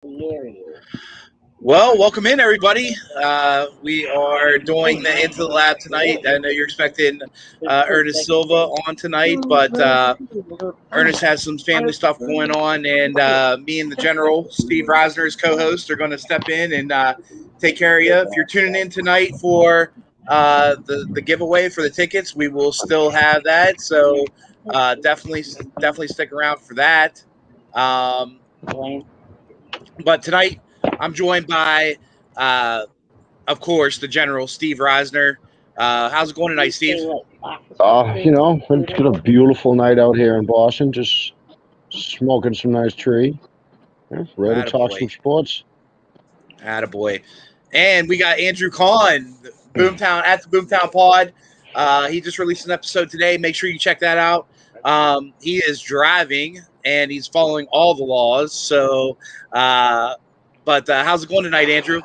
Well, welcome in, everybody. We are doing the Into the Lab tonight. I know you're expecting Ernest Silva on tonight, but Ernest has some family stuff going on, and me and the General, Steve Reisner, his co-host, are going to step in and take care of you. If you're tuning in tonight for the giveaway for the tickets, we will still have that, so definitely stick around for that. But tonight, I'm joined by, of course, the General, Steve Reisner. How's it going tonight, Steve? It's been a beautiful night out here in Boston. Just smoking some nice tree. Yeah, ready to talk some sports. Attaboy. And we got Andrew Kahn, Boomtown at the Boomtown Pod. He just released an episode today. Make sure you check that out. He is driving and he's following all the laws. So, but how's it going tonight, Andrew?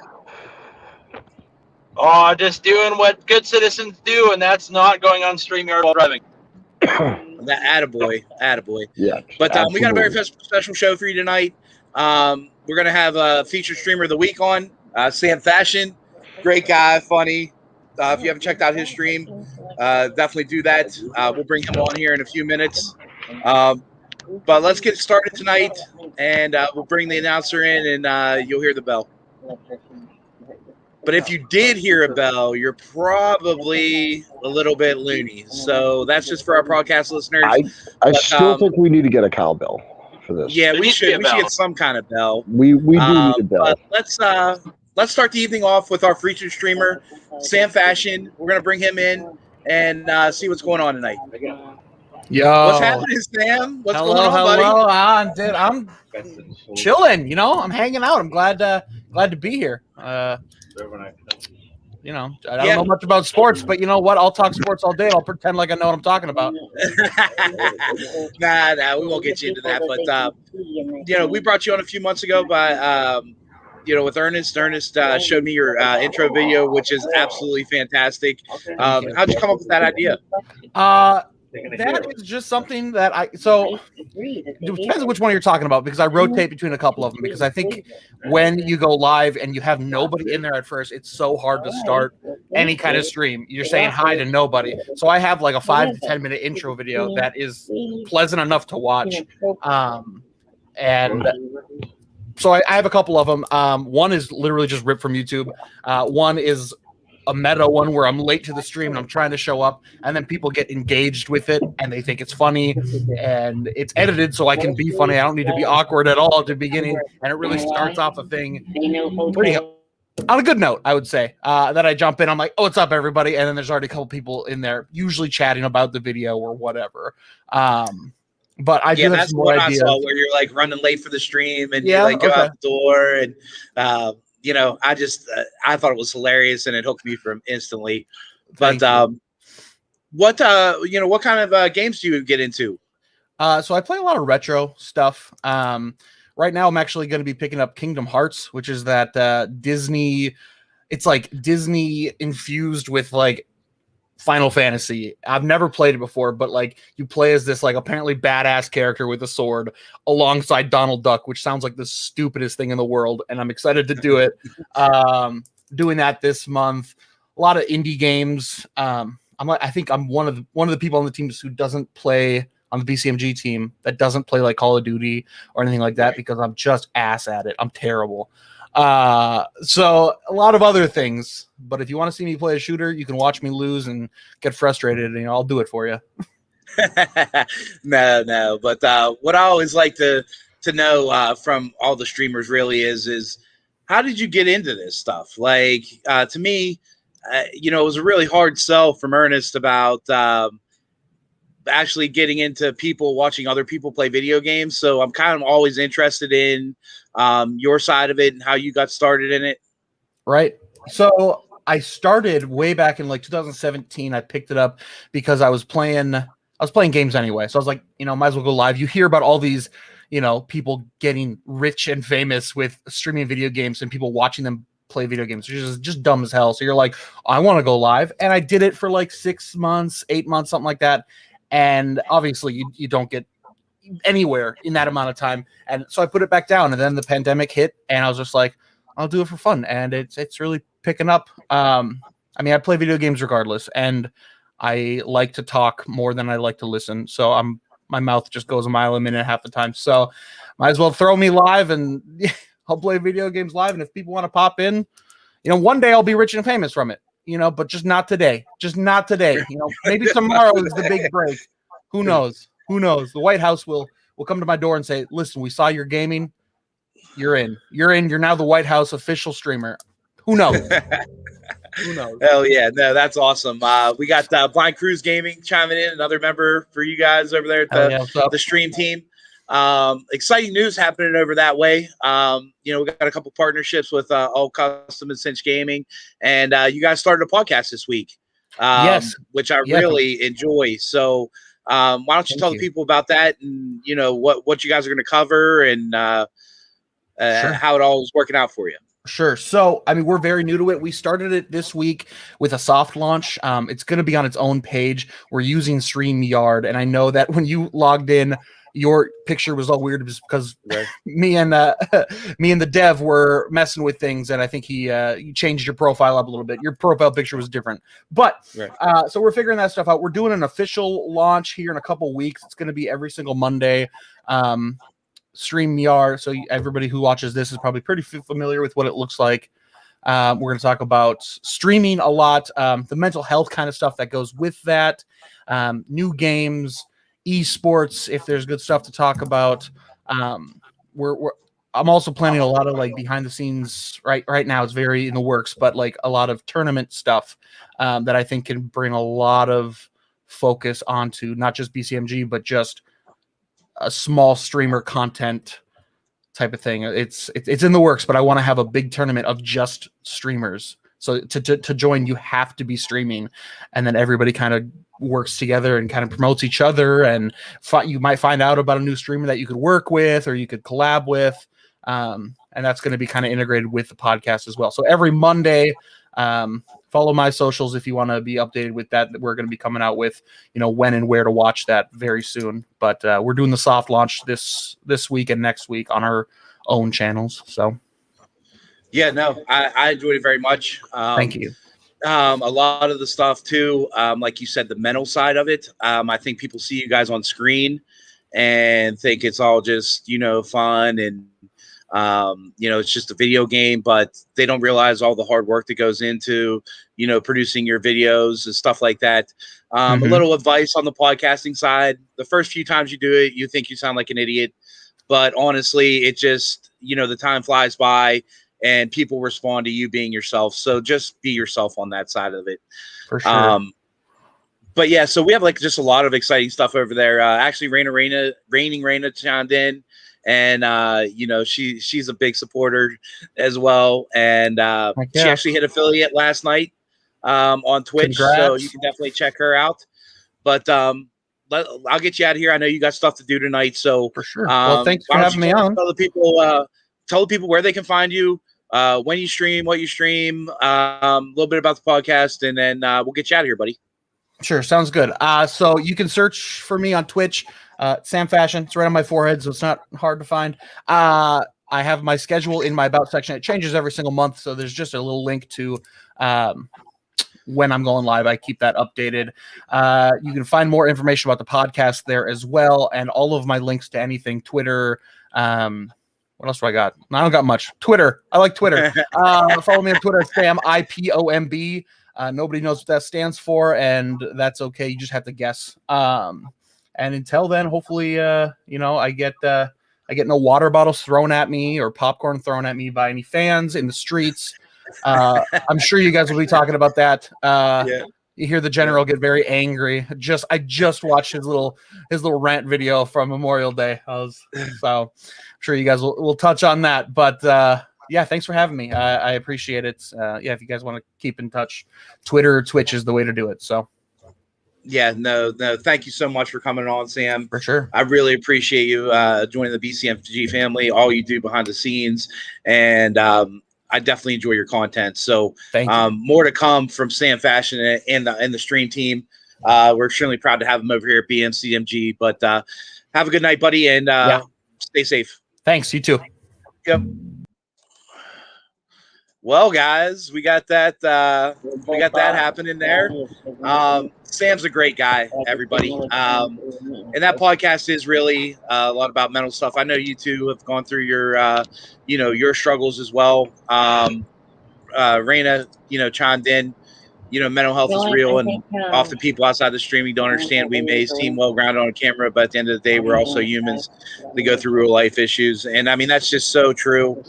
Oh, just doing what good citizens do, and that's not going on StreamYard while driving. Attaboy. Yeah. But we got a very special show for you tonight. We're going to have a featured streamer of the week on, Sam Fashion. Great guy, funny. If you haven't checked out his stream, definitely do that. We'll bring him on here in a few minutes. But let's get started tonight, and we'll bring the announcer in, and you'll hear the bell. But if you did hear a bell, you're probably a little bit loony. So that's just for our podcast listeners. I still think we need to get a cowbell for this. Yeah, we should get some kind of bell. We do need a bell. But let's start the evening off with our featured streamer, Sam Fashion. We're gonna bring him in and see what's going on tonight. Yo, what's happening, Sam? What's going on, buddy? Dude, I'm chilling. I'm hanging out. I'm glad to be here. I don't know much about sports, but you know what? I'll talk sports all day. I'll pretend like I know what I'm talking about. Nah, we won't get you into that. But we brought you on a few months ago by with Ernest. Ernest showed me your intro video, which is absolutely fantastic. How'd you come up with that idea? That is just something that it depends on which one you're talking about, because I rotate between a couple of them, because I think when you go live and you have nobody in there at first, it's so hard to start any kind of stream. You're saying hi to nobody. So I have like a 5 to 10 minute intro video that is pleasant enough to watch. And so I have a couple of them. One is literally just ripped from YouTube. One is a meta one where I'm late to the stream and I'm trying to show up, and then people get engaged with it and they think it's funny, and it's edited so I can be funny. I don't need to be awkward at all at the beginning, and it really starts off a thing pretty on a good note, I would say. That I jump in, I'm like, "Oh, what's up, everybody?" And then there's already a couple people in there, usually chatting about the video or whatever. But I do have some more ideas. I saw where you're like running late for the stream and you like go out the door and I thought it was hilarious and it hooked me from instantly. But what kind of games do you get into? So I play a lot of retro stuff. Right now I'm actually going to be picking up Kingdom Hearts, which is that Disney. It's like Disney infused with like Final Fantasy. I've never played it before, but like you play as this like apparently badass character with a sword alongside Donald Duck, which sounds like the stupidest thing in the world, and I'm excited to do it. Doing that this month. A lot of indie games. I think I'm one of the people on the teams who doesn't play on the BCMG team, that doesn't play like Call of Duty or anything like that, because I'm just ass at it. I'm terrible. So a lot of other things, but if you want to see me play a shooter, you can watch me lose and get frustrated, and I'll do it for you. No. But what I always like to know from all the streamers really is how did you get into this stuff? Like to me, it was a really hard sell from Ernest about actually getting into people watching other people play video games. So I'm kind of always interested in your side of it and how you got started in it. Right. So I started way back in like 2017. I picked it up because I was playing games anyway. So I was like, might as well go live. You hear about all these, people getting rich and famous with streaming video games and people watching them play video games, which is just dumb as hell. So you're like, I want to go live. And I did it for like 6 months, 8 months, something like that. And obviously you don't get anywhere in that amount of time. And so I put it back down, and then the pandemic hit, and I was just like, I'll do it for fun. And it's really picking up. I mean, I play video games regardless, and I like to talk more than I like to listen. So my mouth just goes a mile a minute half the time. So might as well throw me live, and I'll play video games live. And if people want to pop in, one day I'll be rich and famous from it, but just not today. Just not today. Maybe tomorrow is the big break. Who knows? Who knows? The White House will come to my door and say, listen, we saw your gaming. You're in. You're now the White House official streamer. Who knows? Who knows? Hell yeah. No, that's awesome. We got Blind Cruise Gaming chiming in, another member for you guys over there at the stream team. Exciting news happening over that way. We got a couple partnerships with All Custom and Cinch Gaming, and you guys started a podcast this week. Yes. Which I really enjoy. So why don't you tell the people about that, and what you guys are going to cover, and how it all is working out for you. Sure. So, I mean, we're very new to it. We started it this week with a soft launch. It's going to be on its own page. We're using StreamYard, and I know that when you logged in, your picture was all weird just because me and the dev were messing with things, and I think you changed your profile up a little bit. Your profile picture was different, but so we're figuring that stuff out. We're doing an official launch here in a couple weeks. It's going to be every single Monday. StreamYard. So everybody who watches this is probably pretty familiar with what it looks like. We're going to talk about streaming a lot, the mental health kind of stuff that goes with that, new games, esports, if there's good stuff to talk about. I'm also planning a lot of like behind the scenes right now. It's very in the works, but like a lot of tournament stuff that I think can bring a lot of focus onto not just BCMG, but just a small streamer content type of thing. It's in the works, but I want to have a big tournament of just streamers. So to join, you have to be streaming, and then everybody kind of works together and kind of promotes each other. And you might find out about a new streamer that you could work with or you could collab with. And that's going to be kind of integrated with the podcast as well. So every Monday, follow my socials if you want to be updated with that. We're going to be coming out with, when and where to watch that very soon. But we're doing the soft launch this week and next week on our own channels. So, yeah, no, I enjoyed it very much. Thank you. A lot of the stuff too, like you said, the mental side of it. I think people see you guys on screen and think it's all just fun and it's just a video game, but they don't realize all the hard work that goes into, producing your videos and stuff like that. A little advice on the podcasting side. The first few times you do it, you think you sound like an idiot, but honestly, it just, the time flies by and people respond to you being yourself. So just be yourself on that side of it. For sure. But yeah, so we have like just a lot of exciting stuff over there. Actually, Raining Raina chimed in. And she's a big supporter as well, and she actually hit affiliate last night on Twitch. Congrats. So you can definitely check her out. But I'll get you out of here. I know you got stuff to do tonight, so for sure. Well, thanks for having me on. Tell the people where they can find you, when you stream, what you stream, a little bit about the podcast, and then we'll get you out of here, buddy. Sure, sounds good. So you can search for me on Twitch. Sam Fashion. It's right on my forehead, so it's not hard to find. I have my schedule in my About section. It changes every single month, so there's just a little link to when I'm going live. I keep that updated. You can find more information about the podcast there as well, and all of my links to anything, Twitter. What else do I got? I don't got much. Twitter. I like Twitter. Follow me on Twitter, Sam IPOMB. Nobody knows what that stands for, and that's okay. You just have to guess. And until then, hopefully, I get no water bottles thrown at me or popcorn thrown at me by any fans in the streets. I'm sure you guys will be talking about that. You hear the general get very angry. I just watched his little rant video from Memorial Day. So I'm sure you guys will touch on that. But thanks for having me. I appreciate it. If you guys want to keep in touch, Twitter or Twitch is the way to do it. So. Yeah, no. Thank you so much for coming on, Sam. For sure. I really appreciate you joining the BCMG family, all you do behind the scenes. And I definitely enjoy your content. So thank you. More to come from Sam Fashion and the stream team. We're extremely proud to have him over here at BMCMG. But have a good night, buddy, and stay safe. Thanks. You too. Yep. Well, guys, we got that happening there. Sam's a great guy, everybody. And that podcast is really a lot about mental stuff. I know you two have gone through your, your struggles as well. Raina, chimed in. Mental health is real, and often people outside the streaming don't understand. We may seem well-grounded on camera, but at the end of the day, we're also humans that go through real life issues. And I mean, that's just so true.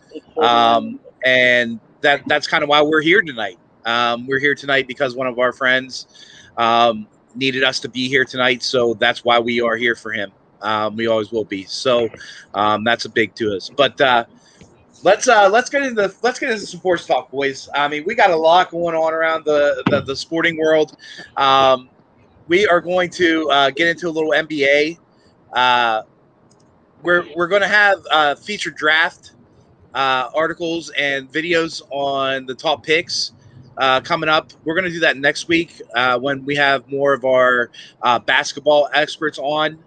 And that's kind of why we're here tonight. We're here tonight because one of our friends needed us to be here tonight. So that's why we are here for him. We always will be. So that's a big to us. But let's get into some sports talk, boys. I mean, we got a lot going on around the sporting world. We are going to get into a little NBA. We're going to have a featured draft articles and videos on the top picks coming up. We're going to do that next week when we have more of our basketball experts on.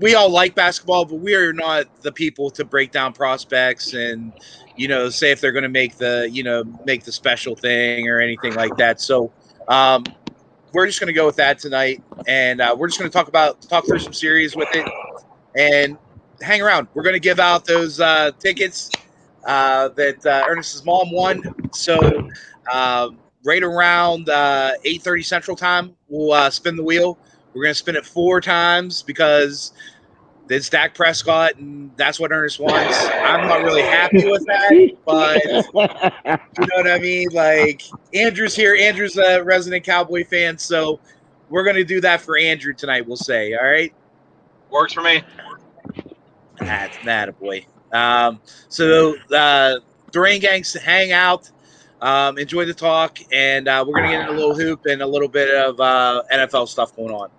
We all like basketball, but we are not the people to break down prospects and, say if they're going to make the special thing or anything like that. So we're just going to go with that tonight, and we're just going to talk through some series with it and hang around. We're going to give out those tickets that Ernest's mom won. So right around 8:30 Central Time, we'll spin the wheel. We're going to spin it 4 times because it's Dak Prescott, and that's what Ernest wants. I'm not really happy with that, but you know what I mean? Like, Andrew's here. Andrew's a resident Cowboy fan, so we're going to do that for Andrew tonight, we'll say. All right? Works for me. That's attaboy. So Duran gangs hang out, enjoy the talk, and we're going to get into a little hoop and a little bit of NFL stuff going on.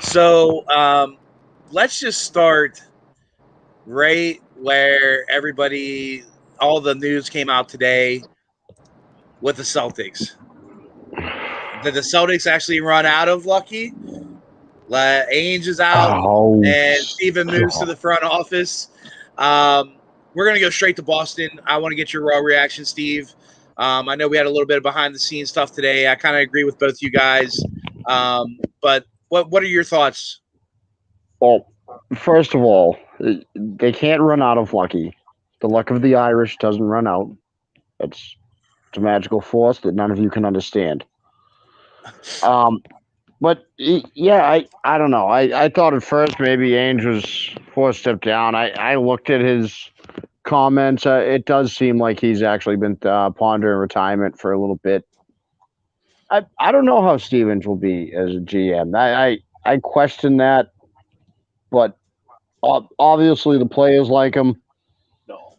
So let's just start right where all the news came out today with the Celtics. Did the Celtics actually run out of Lucky? Ainge is out, and Steven moves to the front office. We're going to go straight to Boston. I want to get your raw reaction, Steve. I know we had a little bit of behind-the-scenes stuff today. I kind of agree with both you guys. But what are your thoughts? Well, first of all, they can't run out of Lucky. The luck of the Irish doesn't run out. It's a magical force that none of you can understand. But yeah, I don't know. I thought at first maybe Ainge was 4 step down. I looked at his comments. It does seem like he's actually been pondering retirement for a little bit. I don't know how Stevens will be as a GM. I question that, but obviously the players like him. No.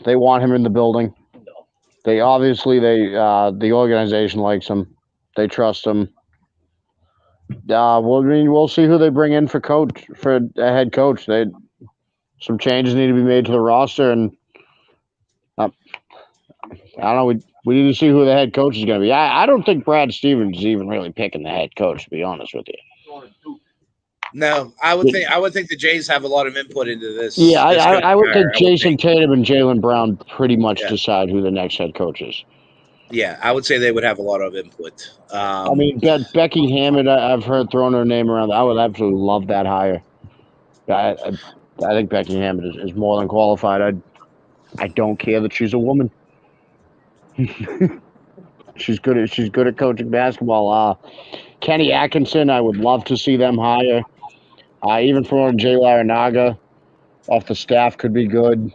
They want him in the building. No. The organization likes him. They trust him. We'll see who they bring in for a head coach. Some changes need to be made to the roster, and I don't know. We need to see who the head coach is going to be. I don't think Brad Stevens is even really picking the head coach, to be honest with you. No, I would think the Jays have a lot of input into this. Yeah, I would think Jason Tatum and Jaylen Brown pretty much decide who the next head coach is. Yeah, I would say they would have a lot of input. I mean, Becky Hammond, I've heard throwing her name around. I would absolutely love that hire. I think Becky Hammond is more than qualified. I don't care that she's a woman. She's good at coaching basketball. Kenny Atkinson, I would love to see them hire. Even for Jay Larranaga off the staff could be good.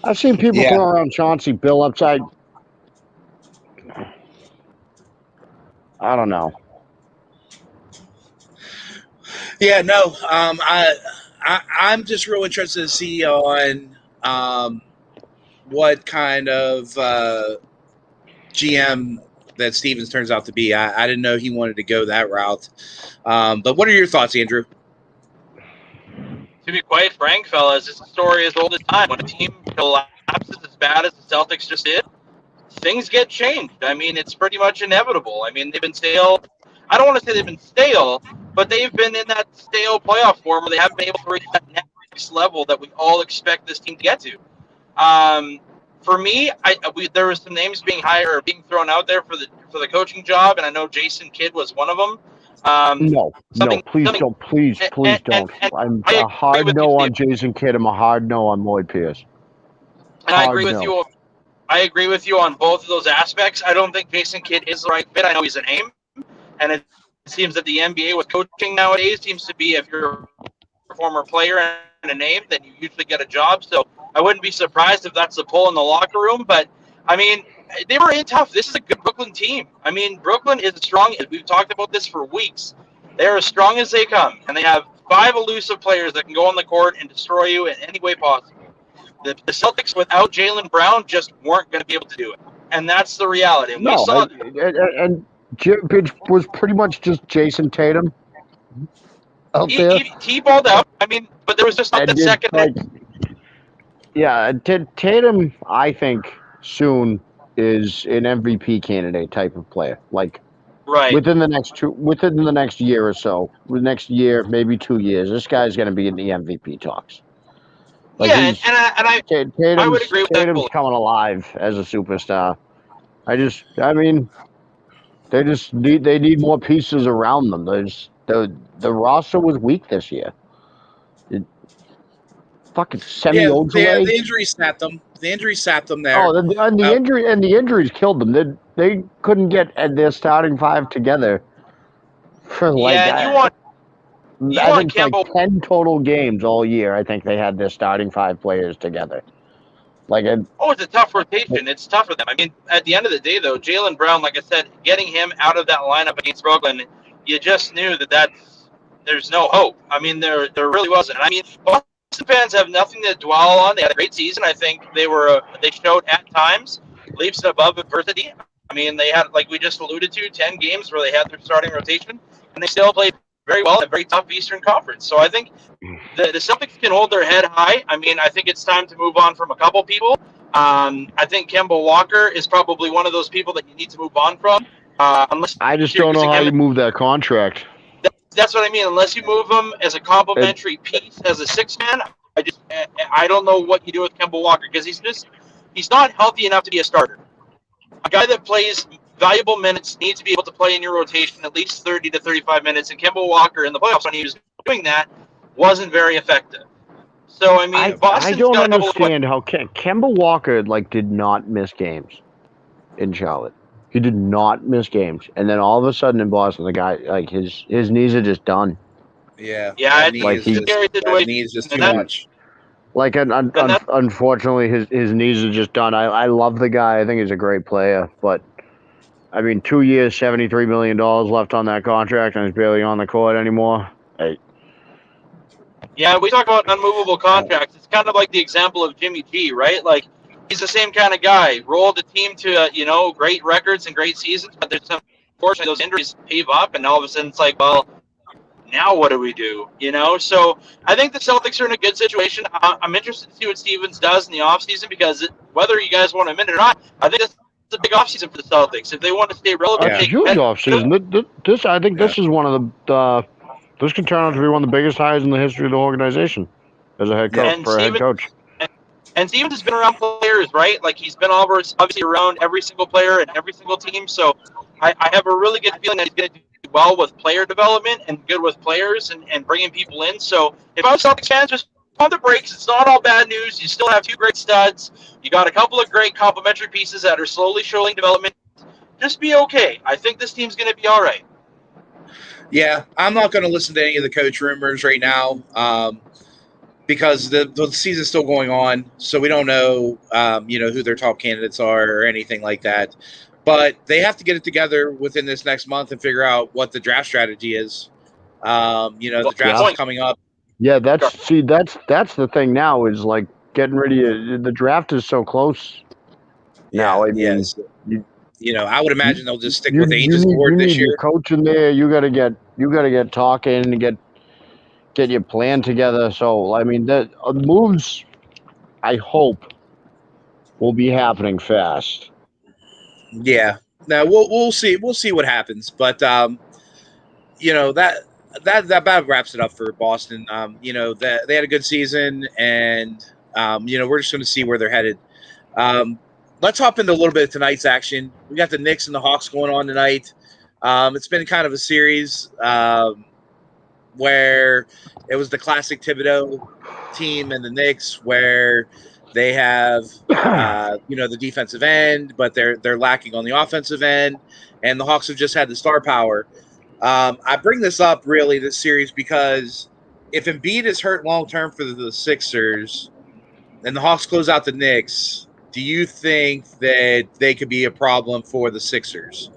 I've seen people throw around Chauncey Billups. I don't know. Yeah, no. I'm just real interested to see on what kind of GM that Stevens turns out to be. I didn't know he wanted to go that route. But what are your thoughts, Andrew? To be quite frank, fellas, this story is old as time. When a team collapses as bad as the Celtics just did, things get changed. I mean, it's pretty much inevitable. I mean, they've been stale. I don't want to say they've been stale, but they've been in that stale playoff form where they haven't been able to reach that next level that we all expect this team to get to. For me, there were some names being thrown out there for the coaching job, and I know Jason Kidd was one of them. Please don't. I'm a hard no on Jason Kidd. I'm a hard no on Lloyd Pierce. And I agree with you. I agree with you on both of those aspects. I don't think Jason Kidd is the right fit. I know he's a name, and it seems that the NBA with coaching nowadays seems to be if you're a former player and a name, then you usually get a job. So I wouldn't be surprised if that's the pull in the locker room. But, I mean, they were in tough. This is a good Brooklyn team. I mean, Brooklyn is strong. We've talked about this for weeks. They're as strong as they come, and they have 5 elusive players that can go on the court and destroy you in any way possible. The Celtics without Jaylen Brown just weren't going to be able to do it, and that's the reality. And and was pretty much just Jason Tatum out there. He balled out. I mean, but there was just not the second. Tatum, I think, soon is an MVP candidate type of player. Like, right within the next year or so, next year, maybe 2 years, this guy's going to be in the MVP talks. Like, yeah, I would agree with that. Tatum's coming alive as a superstar. They need more pieces around them. The roster was weak this year. The injury sapped them. The injury sapped them there. Oh, the injuries killed them. They couldn't get their starting 5 together for I think Kimball, 10 total games all year. I think they had their starting 5 players together. It's a tough rotation. It's tough for them. I mean, at the end of the day, though, Jaylen Brown, like I said, getting him out of that lineup against Brooklyn, you just knew there's no hope. I mean, there really wasn't. I mean, Boston fans have nothing to dwell on. They had a great season. I think they showed at times leaps above adversity. I mean, they had, like we just alluded to, 10 games where they had their starting rotation, and they still played very well in a very tough Eastern Conference. So I think the Celtics can hold their head high. I mean, I think it's time to move on from a couple people. I think Kimball Walker is probably one of those people that you need to move on from. Unless I just don't know how you move that contract. That's what I mean. Unless you move him as a complementary piece, as a 6-man, I don't know what you do with Kimball Walker, because he's not healthy enough to be a starter. A guy that plays valuable minutes needs to be able to play in your rotation at least 30 to 35 minutes. And Kimball Walker in the playoffs, when he was doing that, wasn't very effective. So, I mean, I don't understand how Kimball Walker did not miss games in Charlotte. He did not miss games, and then all of a sudden in Boston, the guy his knees are just done. Yeah, that knee is just too much. Unfortunately, his knees are just done. I love the guy. I think he's a great player, but I mean, 2 years, $73 million left on that contract, and he's barely on the court anymore. Yeah, we talk about unmovable contracts. It's kind of like the example of Jimmy G, right? Like, he's the same kind of guy. Rolled the team to, great records and great seasons, but there's unfortunately those injuries pave up, and all of a sudden it's like, well, now what do we do? So I think the Celtics are in a good situation. I'm interested to see what Stevens does in the offseason, because whether you guys want to admit it or not, I think it's a big offseason for the Celtics. If they want to stay relevant, it's a huge offseason. This is one of the this could turn out to be one of the biggest hires in the history of the organization as a head coach. And Stevens has been around players, right? Like, he's been obviously around every single player and every single team. So I have a really good feeling that he's going to do well with player development and good with players and bringing people in. So if I was Celtics fans, just on the breaks, it's not all bad news. You still have 2 great studs. You got a couple of great complementary pieces that are slowly showing development. Just be okay. I think this team's going to be all right. Yeah, I'm not going to listen to any of the coach rumors right now because the season's still going on, so we don't know, who their top candidates are or anything like that. But they have to get it together within this next month and figure out what the draft strategy is. The draft is coming up. Yeah, that's the thing now is getting ready. The draft is so close. Now, I would imagine they'll just stick with Ainge's board this year. Your coach in there, you got to get talking and get your plan together. So I mean, the moves, I hope, will be happening fast. Yeah. No, we'll see. We'll see what happens. But that about wraps it up for Boston. That they had a good season, and we're just going to see where they're headed. Let's hop into a little bit of tonight's action. We got the Knicks and the Hawks going on tonight. It's been kind of a series where it was the classic Thibodeau team and the Knicks, where they have the defensive end, but they're lacking on the offensive end, and the Hawks have just had the star power. I bring this up really this series because if Embiid is hurt long term for the Sixers and the Hawks close out the Knicks, do you think that they could be a problem for the Sixers?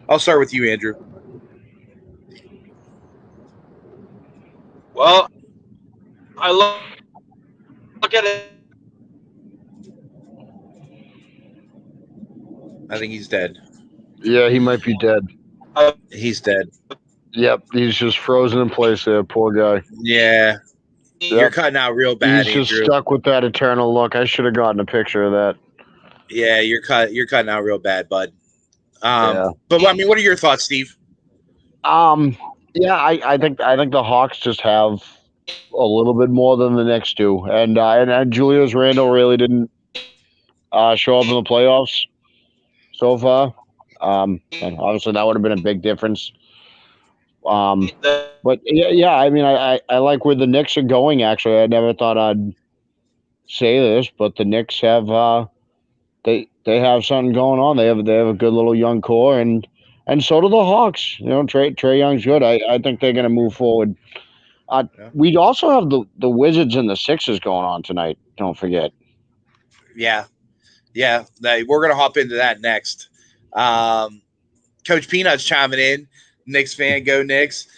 I'll start with you, Andrew. Well, I look at it. I think he's dead. Yeah, he might be dead. He's dead. Yep, he's just frozen in place there, poor guy. Yeah. You're cutting out real bad, He's Andrew. just stuck with that eternal look. I should have gotten a picture of that. Yeah, you're cutting out real bad, bud. Yeah. But I mean, what are your thoughts, Steve? Yeah, I think the Hawks just have a little bit more than the Knicks do, and Julius Randle really didn't show up in the playoffs so far. And obviously that would have been a big difference. But yeah, I mean, I like where the Knicks are going. Actually, I never thought I'd say this, but the Knicks have they have something going on. They have a good little young core, and so do the Hawks. Trae Young's good. I think they're going to move forward. We also have the Wizards and the Sixers going on tonight. Don't forget. Yeah. We're going to hop into that next. Coach Peanut's chiming in. Knicks fan, go Knicks.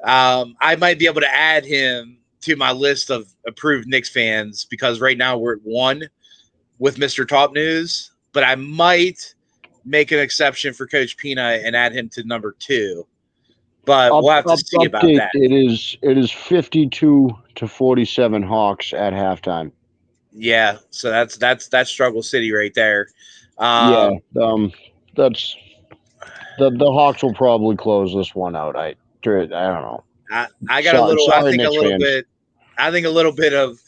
I might be able to add him to my list of approved Knicks fans because right now we're at 1 with Mr. Top News, but I might make an exception for Coach Peanut and add him to number 2. But we'll have to see about that. It is 52-47 Hawks at halftime. Yeah, so that's struggle city right there. That's the Hawks will probably close this one out. I don't know. I got a little. I think a little bit. I think a little bit of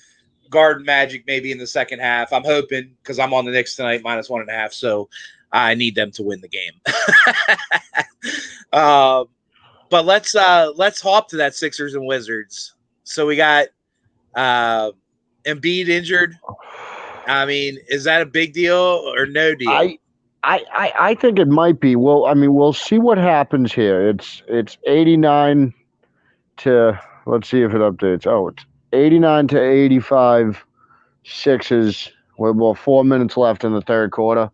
Garden Magic maybe in the second half. I'm hoping because I'm on the Knicks tonight -1.5, so I need them to win the game. But let's hop to that Sixers and Wizards. So we got Embiid injured. I mean, is that a big deal or no deal? I think it might be. Well, I mean, we'll see what happens here. It's 89 to, let's see if it updates. Oh, it's 89-85 Sixers with 4 minutes left in the third quarter.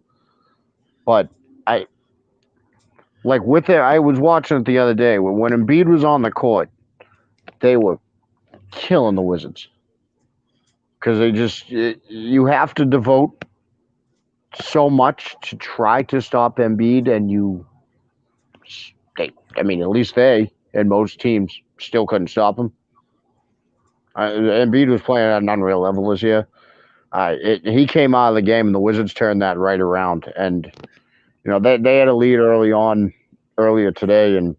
But I was watching it the other day when Embiid was on the court, they were killing the Wizards because you have to devote so much to try to stop Embiid, and at least they and most teams still couldn't stop him. Embiid was playing at an unreal level this year. He came out of the game, and the Wizards turned that right around. And they had a lead earlier today, and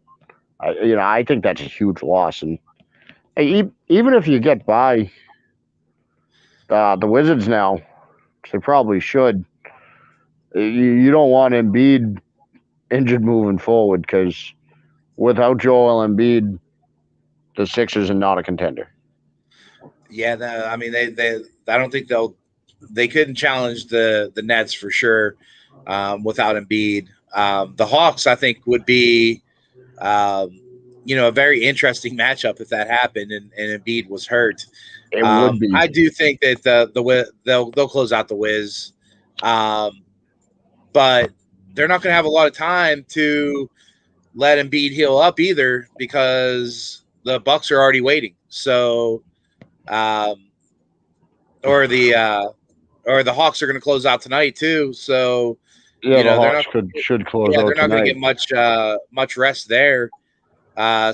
I think that's a huge loss. And even if you get by the Wizards now, which they probably should, you don't want Embiid injured moving forward because without Joel Embiid, the Sixers are not a contender. Yeah, I mean they I don't think they couldn't challenge the Nets for sure without Embiid. The Hawks I think would be a very interesting matchup if that happened and Embiid was hurt. It would be. I do think that they'll close out the Wiz, but they're not going to have a lot of time to let Embiid heal up either because the Bucks are already waiting. So, or the Hawks are going to close out tonight too. So, the Hawks should close out. They're not going to get much rest there. We'll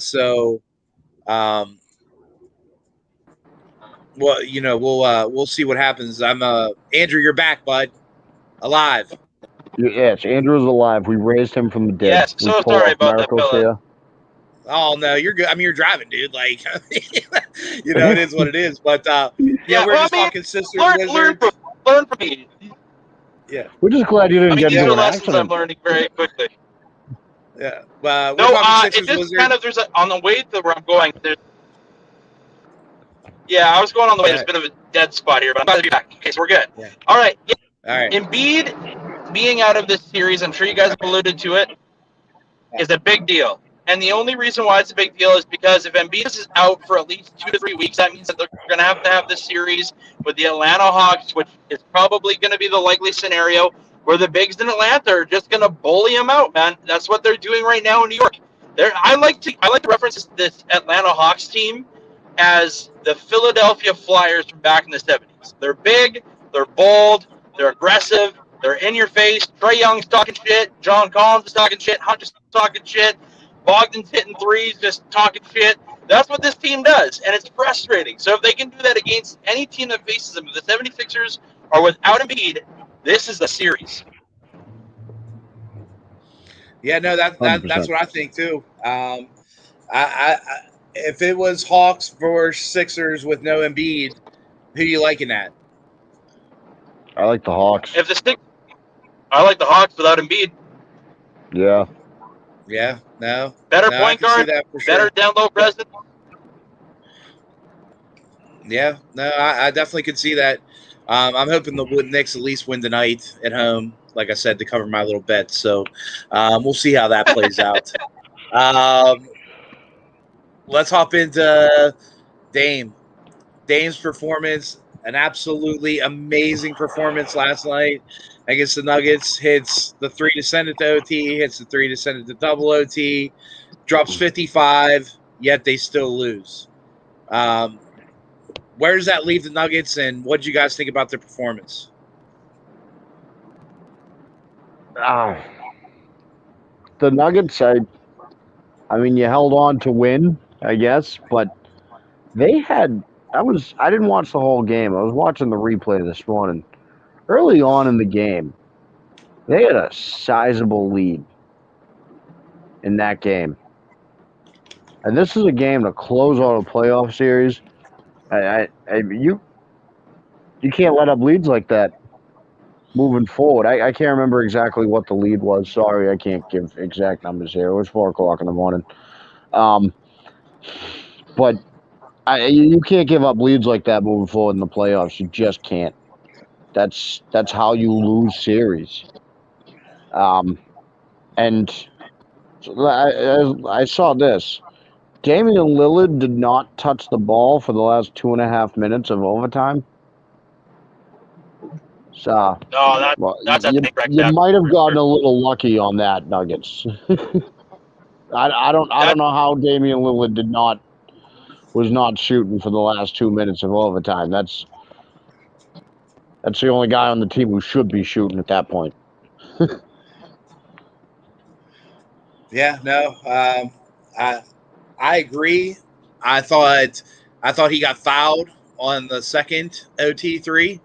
see what happens. Andrew, you're back, bud, alive. Yes, Andrew's alive. We raised him from the dead. Yes, We so pull sorry off about that, miracles fella. here. Oh no, you're good. I mean, you're driving, dude. Like, you know, it is what it is. But yeah, we're well, just I mean, talking sisters, learn wizards. from me. Yeah, We're just glad you I didn't mean, get these into are an lessons I'm accident. learning very quickly. yeah. We're No, talking it sisters, just wizards. kind of on the way to where I'm going. Yeah, I was going on the way. There's a bit of a dead spot here, but I'm glad to be back. Okay, so we're good. Yeah. All right. All right. Embiid being out of this series, I'm sure you guys have alluded to it, is a big deal. And the only reason why it's a big deal is because if Embiid is out for at least 2 to 3 weeks, that means that they're going to have this series with the Atlanta Hawks, which is probably going to be the likely scenario where the bigs in Atlanta are just going to bully them out, man. That's what they're doing right now in New York. I like to reference this Atlanta Hawks team as the Philadelphia Flyers from back in the 70s. They're big, they're bold, they're aggressive, they're in your face. Trae Young's talking shit. John Collins is talking shit. Hunter's talking shit. Bogdan's hitting threes, just talking shit. That's what this team does, and it's frustrating. So if they can do that against any team that faces them, the 76ers are without Embiid, this is the series. Yeah, no, that's 100%. what I think too. I if it was Hawks versus Sixers with no Embiid, who you liking that? I like the Hawks. I like the Hawks without Embiid. Yeah. Yeah, no. Better No, point guard, that for sure. better down low presence. Yeah, no, I definitely could see that. I'm hoping the Knicks at least win tonight at home, like I said, to cover my little bet. So we'll see how that plays out. Let's hop into Dame. Dame's performance, an absolutely amazing performance last night against the Nuggets. Hits the 3 to send it to OT, hits the 3 to send it to double OT, drops 55, yet they still lose. Where does that leave the Nuggets, and what did you guys think about their performance? The Nuggets, I mean, you held on to win, I guess, but they had. I didn't watch the whole game. I was watching the replay this morning. Early on in the game, they had a sizable lead in that game, and this is a game to close out a playoff series. You can't let up leads like that moving forward. I can't remember exactly what the lead was. Sorry, I can't give exact numbers here. It was 4:00 in the morning. But you can't give up leads like that moving forward in the playoffs. You just can't. That's how you lose series. And I saw this. Damian Lillard did not touch the ball for the last 2.5 minutes of overtime. So That's you might have gotten a little lucky on that, Nuggets. I don't know how Damian Lillard was not shooting for the last 2 minutes of overtime. That's the only guy on the team who should be shooting at that point. Yeah, no, I agree. I thought he got fouled on the second OT3.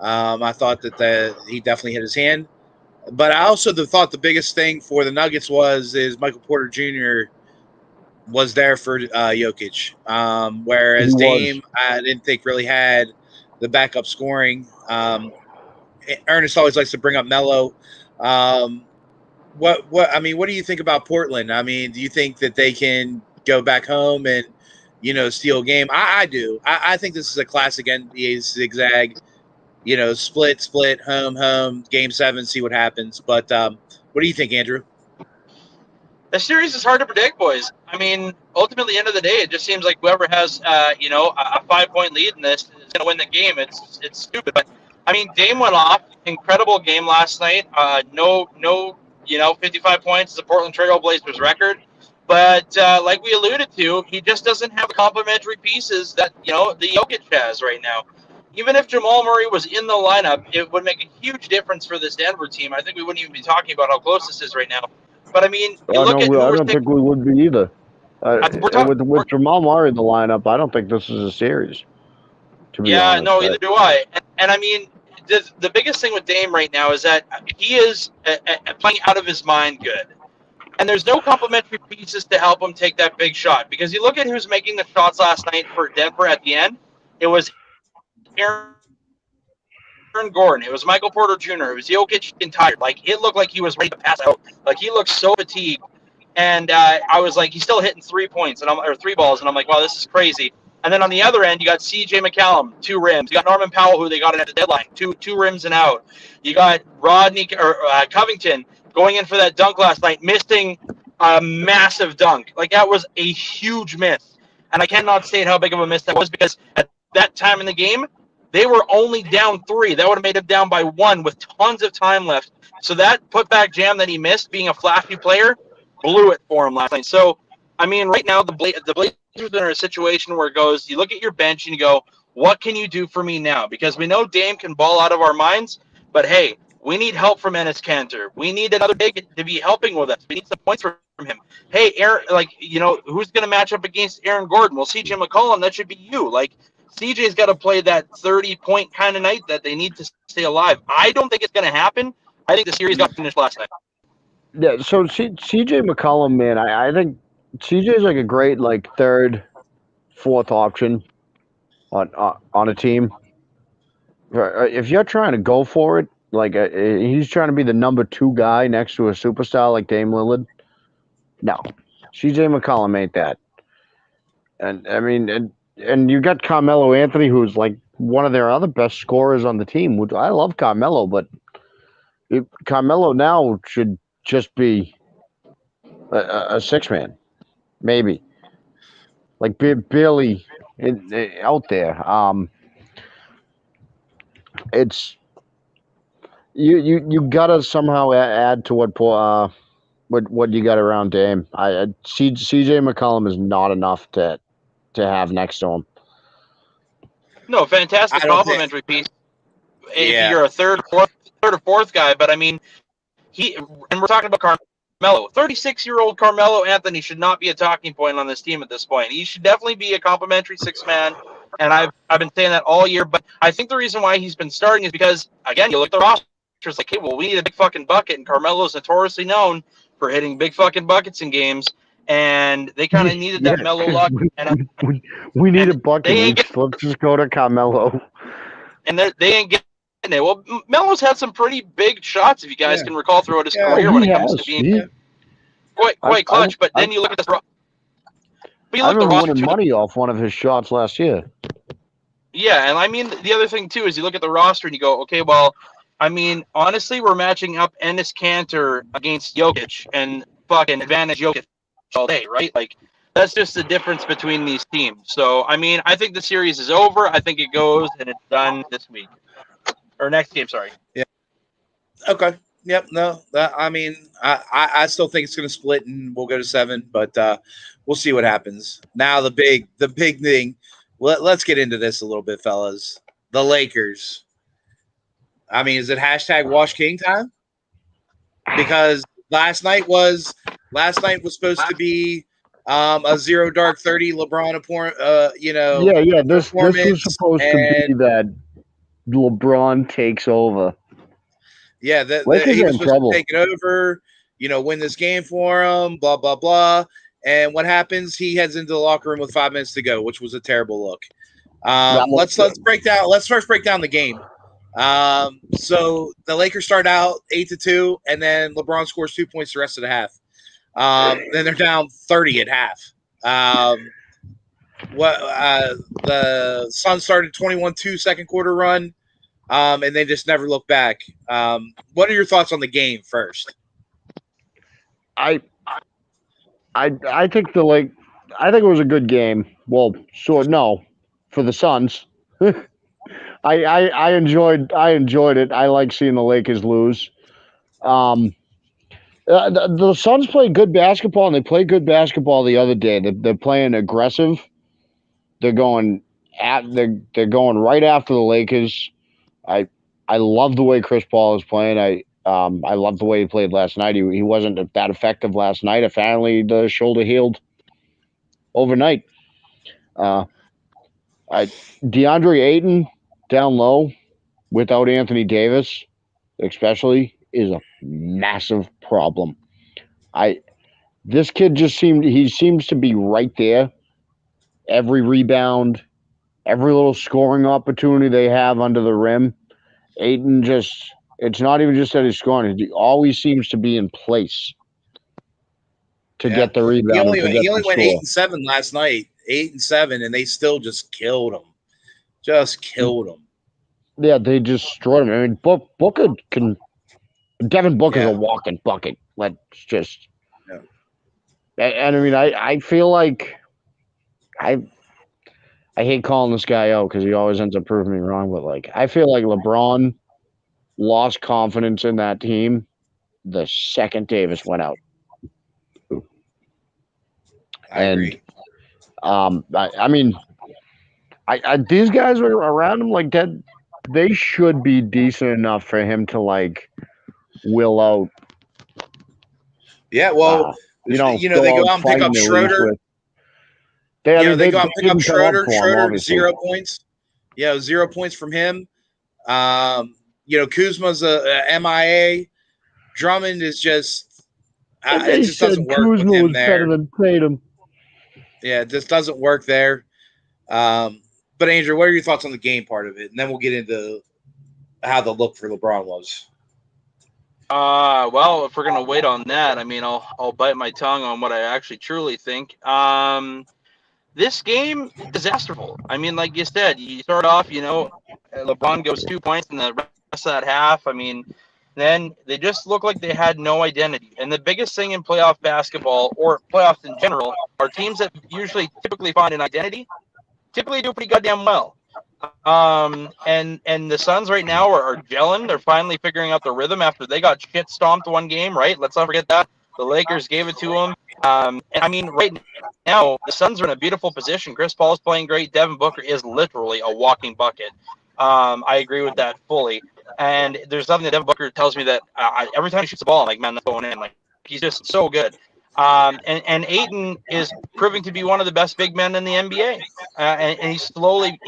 I thought that he definitely hit his hand, but I also thought the biggest thing for the Nuggets is Michael Porter Jr. was there for Jokic, whereas Dame I didn't think really had the backup scoring. Ernest always likes to bring up Melo. What do you think about Portland? I mean, do you think that they can go back home and steal a game? I do. I think this is a classic NBA zigzag. Split, home, game 7, see what happens. But what do you think, Andrew? The series is hard to predict, boys. I mean, ultimately, at the end of the day, it just seems like whoever has, a 5-point lead in this is going to win the game. It's stupid, but I mean, Dame went off. Incredible game last night. No, 55 points is the Portland Trail Blazers record. But like we alluded to, he just doesn't have the complementary pieces that the Jokic has right now. Even if Jamal Murray was in the lineup, it would make a huge difference for this Denver team. I think we wouldn't even be talking about how close this is right now. But I mean, I don't think we would be either. With Jamal Murray in the lineup, I don't think this is a series. Either do I. And I mean, the biggest thing with Dame right now is that he is playing out of his mind good. And there's no complimentary pieces to help him take that big shot. Because you look at who's making the shots last night for Denver at the end, it was Aaron Gordon. It was Michael Porter Jr. It was Jokic and tired. Like, it looked like he was ready to pass out. Like, he looked so fatigued. And I was like, he's still hitting 3 points, or 3 balls. And I'm like, wow, this is crazy. And then on the other end, you got C.J. McCallum, 2 rims. You got Norman Powell, who they got in at the deadline, two rims and out. You got Covington going in for that dunk last night, missing a massive dunk. Like, that was a huge miss. And I cannot state how big of a miss that was, because at that time in the game, they were only down 3. That would have made them down by 1 with tons of time left. So that putback jam that he missed, being a flashy player, blew it for him last night. So, I mean, right now, the Blazers are in a situation where it goes, you look at your bench and you go, what can you do for me now? Because we know Dame can ball out of our minds, but hey, we need help from Enes Kanter. We need another big to be helping with us. We need some points from him. Hey, Aaron, who's going to match up against Aaron Gordon? Well, CJ McCollum, that should be you. Like, CJ's got to play that 30-point kind of night that they need to stay alive. I don't think it's going to happen. I think the series got finished last night. Yeah, so CJ McCollum, man, I think CJ's like a great third, fourth option on a team. If you're trying to go for it, he's trying to be the number 2 guy next to a superstar like Dame Lillard. No, CJ McCollum ain't that. And I mean, and you got Carmelo Anthony, who's like one of their other best scorers on the team. Which I love Carmelo, but Carmelo now should just be a 6-man, maybe, like barely out there. It's you gotta somehow add to what you got around Dame. CJ McCollum is not enough to have next to him. No, fantastic complimentary piece. If you're a third or fourth guy, but I mean, and we're talking about Carmelo. 36-year-old Carmelo Anthony should not be a talking point on this team at this point. He should definitely be a complimentary 6-man, and I've been saying that all year. But I think the reason why he's been starting is because, again, you look at the roster, it's like, hey, well, we need a big fucking bucket, and Carmelo's notoriously known for hitting big fucking buckets in games, and they kind of needed that mellow luck. We need a bucket. Let's just go to Carmelo. And they ain't getting it. Well, Melo's had some pretty big shots, if you guys can recall, throughout his career when it comes to being quite clutch. But then you look at the I remember winning money off one of his shots last year. Yeah, and I mean, the other thing, too, is you look at the roster and you go, okay, well, I mean, honestly, we're matching up Enes Kanter against Jokic and fucking advantage Jokic all day, right? Like, that's just the difference between these teams. So, I mean, I think the series is over. I think it goes and it's done this week. Or next game, sorry. Yeah. Okay. Yep. No. I mean, I still think it's going to split and we'll go to 7, but we'll see what happens. Now the big thing. Let's get into this a little bit, fellas. The Lakers. I mean, is it hashtag Wash King time? Because last night was supposed to be a 0 dark 30 LeBron Yeah. This was supposed to be that LeBron takes over. Yeah, he was supposed to take it over, win this game for him, blah, blah, blah. And what happens? He heads into the locker room with 5 minutes to go, which was a terrible look. Let's first break down the game. So the Lakers start out 8-2, and then LeBron scores 2 points the rest of the half. Then they're down 30 at half. The Suns started 21-2 second quarter run, and they just never looked back. What are your thoughts on the game first? I think I think it was a good game. Well, no, for the Suns. I enjoyed it. I like seeing the Lakers lose. The Suns play good basketball, and they played good basketball the other day. They're playing aggressive. They're going right after the Lakers. I love the way Chris Paul is playing. I love the way he played last night. He wasn't that effective last night. Apparently, the shoulder healed overnight. Deandre Ayton down low without Anthony Davis, especially, is a massive problem. This kid he seems to be right there. Every rebound, every little scoring opportunity they have under the rim, Ayton it's not even just that he's scoring, he always seems to be in place to get the rebound. He only went 8 and 7 last night. 8 and 7, and they still just killed him. Just killed him. Yeah, they just destroyed him. I mean, Booker can. Devin Booker's a walking bucket. Let's just. Yeah. And I mean, I feel like I hate calling this guy out because he always ends up proving me wrong. But like, I feel like LeBron lost confidence in that team the second Davis went out. I agree. I mean, these guys are around him like that. They should be decent enough for him to like will out. Yeah, well, they go out and pick up Schroeder. They go out and pick up Schroeder. Schroeder, 0 points. Yeah, 0 points from him. Kuzma's a MIA. Drummond is just it just doesn't work Kuzma with him was there. Better than Tatum. Yeah, it just doesn't work there. But Andrew, what are your thoughts on the game part of it? And then we'll get into how the look for LeBron was. Well, if we're gonna wait on that, I mean, I'll bite my tongue on what I actually truly think. This game, disasterful. I mean, like you said, you start off, LeBron goes 2 points in the rest of that half. I mean, then they just look like they had no identity. And the biggest thing in playoff basketball or playoffs in general are teams that typically find an identity, typically do pretty goddamn well. And the Suns right now are gelling. They're finally figuring out the rhythm after they got shit stomped one game, right? Let's not forget that. The Lakers gave it to them. And I mean, right now, the Suns are in a beautiful position. Chris Paul's playing great. Devin Booker is literally a walking bucket. I agree with that fully. And there's something that Devin Booker tells me that every time he shoots the ball, I'm like, man, that's going in. Like, he's just so good. And Ayton is proving to be one of the best big men in the NBA, and he's slowly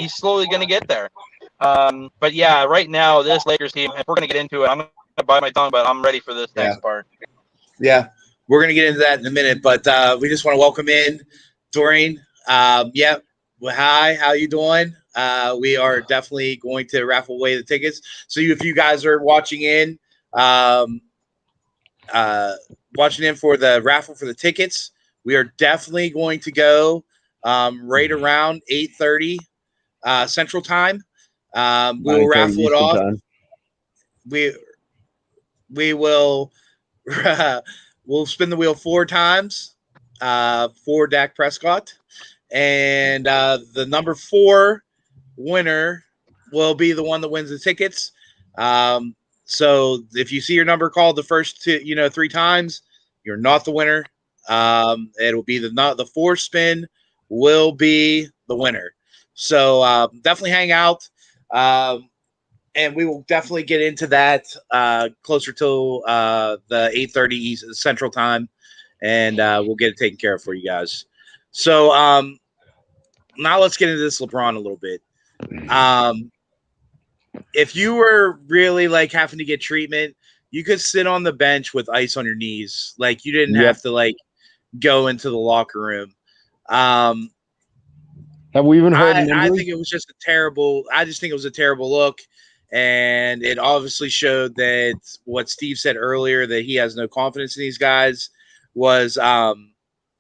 going to get there. But yeah, right now this Lakers team, if we're going to get into it, I'm going to bite my tongue, but I'm ready for this next part. Yeah, we're going to get into that in a minute, but we just want to welcome in Doreen. Well, hi, how you doing? We are definitely going to raffle away the tickets. So if you guys are watching in for the raffle for the tickets, we are definitely going to go right around 8:30 Central Time. We will raffle it off. Time. We will we'll spin the wheel 4 times for Dak Prescott, and the number 4 winner will be the one that wins the tickets. So if you see your number called the first 3 times, you're not the winner. It'll be the 4th spin will be the winner. So definitely hang out. And we will definitely get into that closer to the 8:30 Central Time, and we'll get it taken care of for you guys. So now let's get into this LeBron a little bit. If you were really like having to get treatment, you could sit on the bench with ice on your knees. Like you didn't have to like go into the locker room. Have we even heard? I think it was just a terrible. I just think it was a terrible look, and it obviously showed that what Steve said earlier, that he has no confidence in these guys, was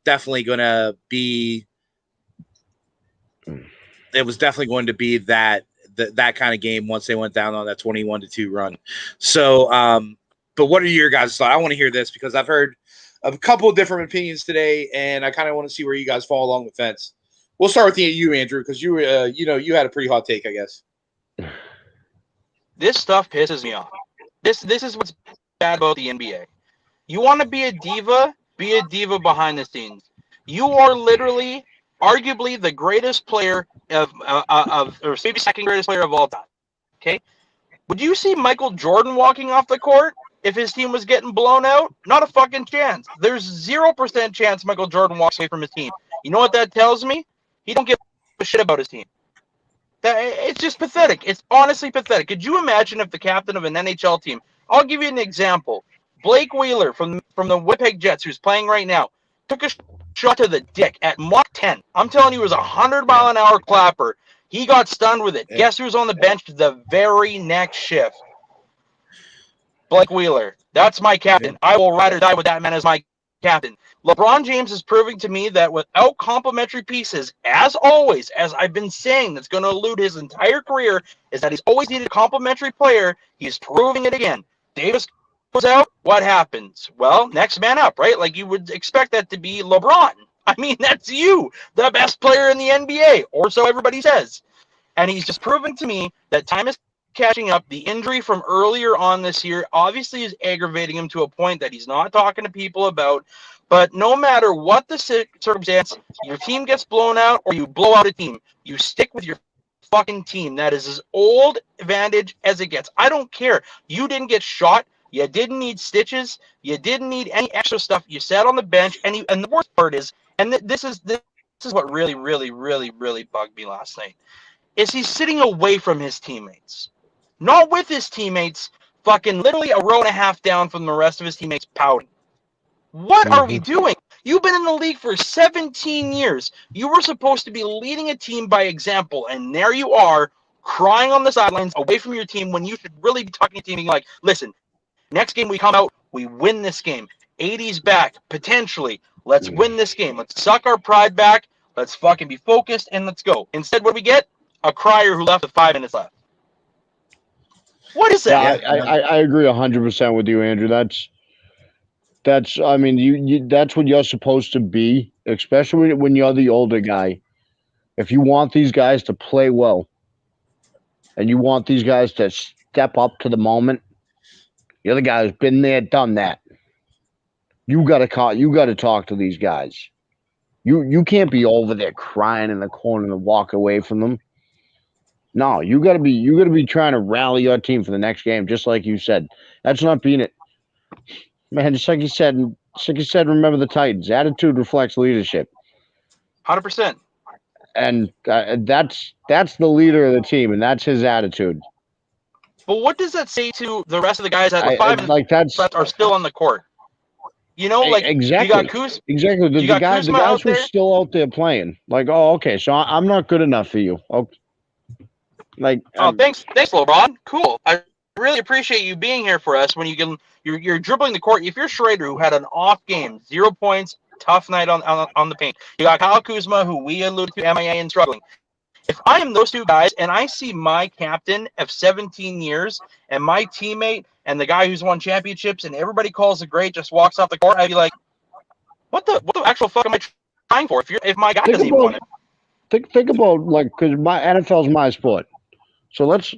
definitely going to be. It was definitely going to be that kind of game once they went down on that 21-2 run. So, but what are your guys' thoughts? I want to hear this because I've heard a couple of different opinions today, and I kind of want to see where you guys fall along the fence. We'll start with you, Andrew, because you had a pretty hot take, I guess. This stuff pisses me off. This is what's bad about the NBA. You want to be a diva? Be a diva behind the scenes. You are literally, arguably, the greatest player or maybe second greatest player of all time. Okay, would you see Michael Jordan walking off the court if his team was getting blown out? Not a fucking chance. There's 0% chance Michael Jordan walks away from his team. You know what that tells me? He don't give a shit about his team. It's just pathetic. It's honestly pathetic. Could you imagine if the captain of an NHL team? I'll give you an example. Blake Wheeler from the Winnipeg Jets, who's playing right now, took a shot to the dick at Mach 10. I'm telling you, it was a 100-mile-an-hour clapper. He got stunned with it. Yeah. Guess who's on the bench the very next shift? Blake Wheeler. That's my captain. I will ride or die with that man as my captain. LeBron James is proving to me that without complementary pieces, as always, as I've been saying, that's going to elude his entire career, is that he's always needed a complementary player. He's proving it again. Davis goes out, what happens? Well, next man up, right? Like you would expect that to be LeBron. I mean, that's you, the best player in the NBA, or so everybody says. And he's just proving to me that time is catching up. The injury from earlier on this year obviously is aggravating him to a point that he's not talking to people about. But no matter what the circumstance, your team gets blown out or you blow out a team, you stick with your fucking team. That is as old advantage as it gets. I don't care. You didn't get shot. You didn't need stitches. You didn't need any extra stuff. You sat on the bench. And the worst part is, and this is what really, really, really, really bugged me last night, is he's sitting away from his teammates. Not with his teammates, fucking literally a row and a half down from the rest of his teammates pouting. What are we doing? You've been in the league for 17 years. You were supposed to be leading a team by example, and there you are, crying on the sidelines away from your team when you should really be talking to your team like, listen, next game we come out, we win this game. 80's back, potentially. Let's win this game. Let's suck our pride back. Let's fucking be focused, and let's go. Instead, what do we get? A crier who left with 5 minutes left. What is that? Yeah, I agree 100% with you, Andrew. That's I mean, you that's what you're supposed to be, especially when you're the older guy. If you want these guys to play well and you want these guys to step up to the moment, you're the guy who's been there, done that. You gotta talk to these guys. You can't be over there crying in the corner and walk away from them. No, you gotta be trying to rally your team for the next game, just like you said. That's not being it. Man, just like you said, remember the Titans. Attitude reflects leadership. 100%. And that's the leader of the team, and that's his attitude. But what does that say to the rest of the guys that the 5 minutes left are still on the court? You know, like exactly. You got Kuz. Exactly. The guys were still out there playing. Like, oh, okay, so I'm not good enough for you. Okay. Like, thanks, LeBron. Cool. I really appreciate you being here for us. When you're dribbling the court. If you're Schrader, who had an off game, 0 points, tough night on the paint. You got Kyle Kuzma, who we alluded to, MIA and struggling. If I am those two guys and I see my captain of 17 years and my teammate and the guy who's won championships and everybody calls it great just walks off the court, I'd be like, what the actual fuck am I trying for? If my guy doesn't even want it. Think about, like, because my NFL's my sport. So let's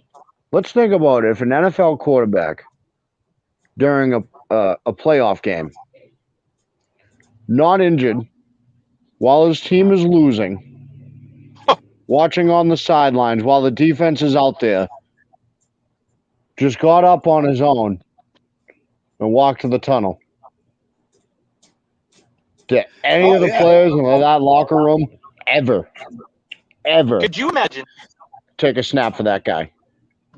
think about it. If an NFL quarterback during a playoff game, not injured, while his team is losing, watching on the sidelines while the defense is out there, just got up on his own and walked to the tunnel. To any of the players in that locker room ever could you imagine take a snap for that guy?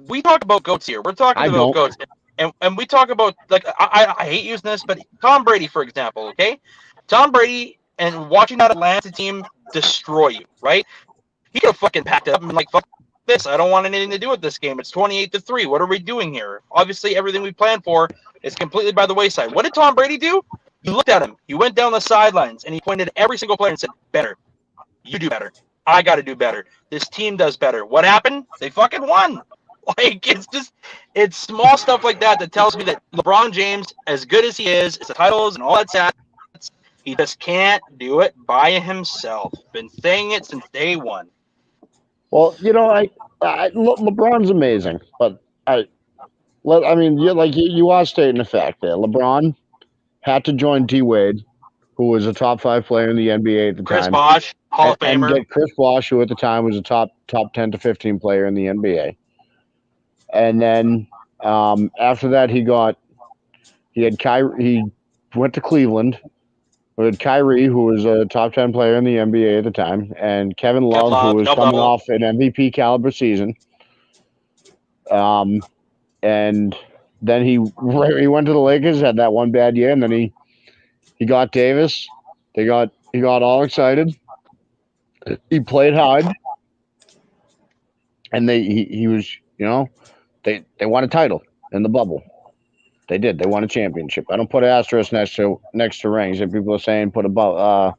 We talk about GOATs here. We're talking about GOATs. And we talk about, like, I hate using this, but Tom Brady, for example, okay? Tom Brady and watching that Atlanta team destroy you, right? He could have fucking packed it up and been like, fuck this. I don't want anything to do with this game. It's 28-3. What are we doing here? Obviously, everything we planned for is completely by the wayside. What did Tom Brady do? You looked at him. You went down the sidelines, and he pointed at every single player and said, better. You do better. I got to do better. This team does better. What happened? They fucking won. Like, it's small stuff like that tells me that LeBron James, as good as he is, the titles and all that stats, he just can't do it by himself. Been saying it since day one. Well, you know, LeBron's amazing, but you are stating the fact there. LeBron had to join D-Wade, who was a top 5 player in the NBA at the time. Chris Bosh, Hall of Famer. And get Chris Bosh, who at the time was a top 10 to 15 player in the NBA. And then after that, he went to Cleveland, We had Kyrie, who was a top 10 player in the NBA at the time, and Kevin Love, who was coming off an MVP caliber season. And then he went to the Lakers, had that one bad year, and then he got Davis. He got all excited. He played hard, and he was, they won a title in the bubble. They did. They won a championship. I don't put an asterisk next to rings. If people are saying put a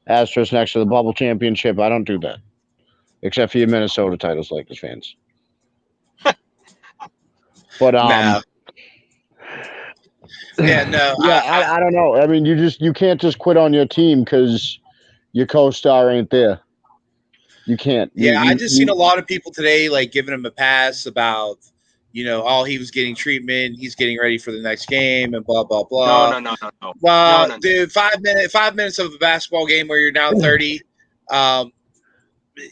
asterisk next to the bubble championship, I don't do that. Except for your Minnesota titles, Lakers fans. But no. Yeah, no. Yeah, I don't know. I mean, you can't just quit on your team because your co-star ain't there. You can't. Yeah, I just seen a lot of people today like giving him a pass about, he was getting treatment, he's getting ready for the next game, and blah blah blah. No. Well, no. Dude, 5 minutes of a basketball game where you're down 30.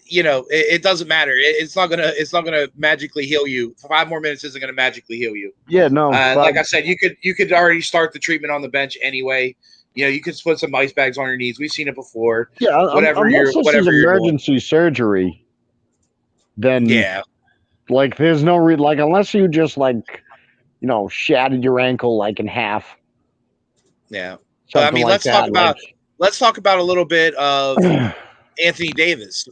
It doesn't matter. It's not gonna magically heal you. 5 more minutes isn't gonna magically heal you. Yeah, no. Like I said, you could already start the treatment on the bench anyway. You could put some ice bags on your knees. We've seen it before. Yeah, whatever emergency surgery, then like there's no like unless you just shattered your ankle like in half. Yeah, but I mean, let's talk about a little bit of Anthony Davis.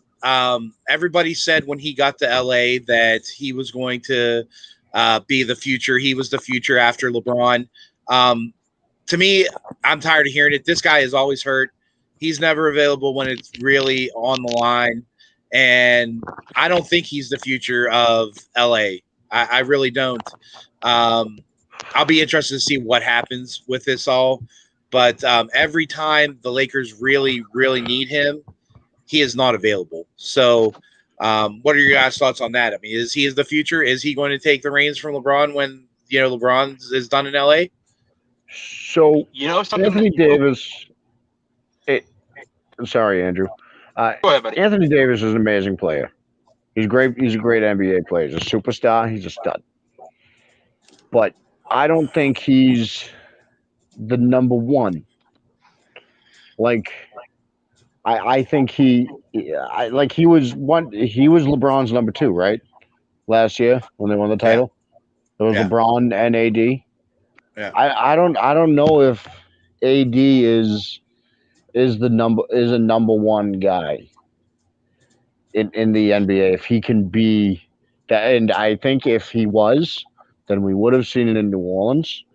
Everybody said when he got to LA that he was going to be the future. He was the future after LeBron. To me, I'm tired of hearing it. This guy is always hurt. He's never available when it's really on the line. And I don't think he's the future of LA. I really don't. I'll be interested to see what happens with this all. But every time the Lakers really, really need him, he is not available. So what are your guys' thoughts on that? I mean, is he the future? Is he going to take the reins from LeBron when, LeBron is done in LA? So, Anthony Davis. Sorry, Andrew. Go ahead, buddy. Anthony Davis is an amazing player. He's great. He's a great NBA player. He's a superstar. He's a stud. But I don't think he's the number one. Like, I think he was LeBron's number 2, right? Last year when they won the title, it was LeBron and AD. Yeah. I don't know if AD is a number one guy in the NBA, if he can be that. And I think if he was, then we would have seen it in New Orleans,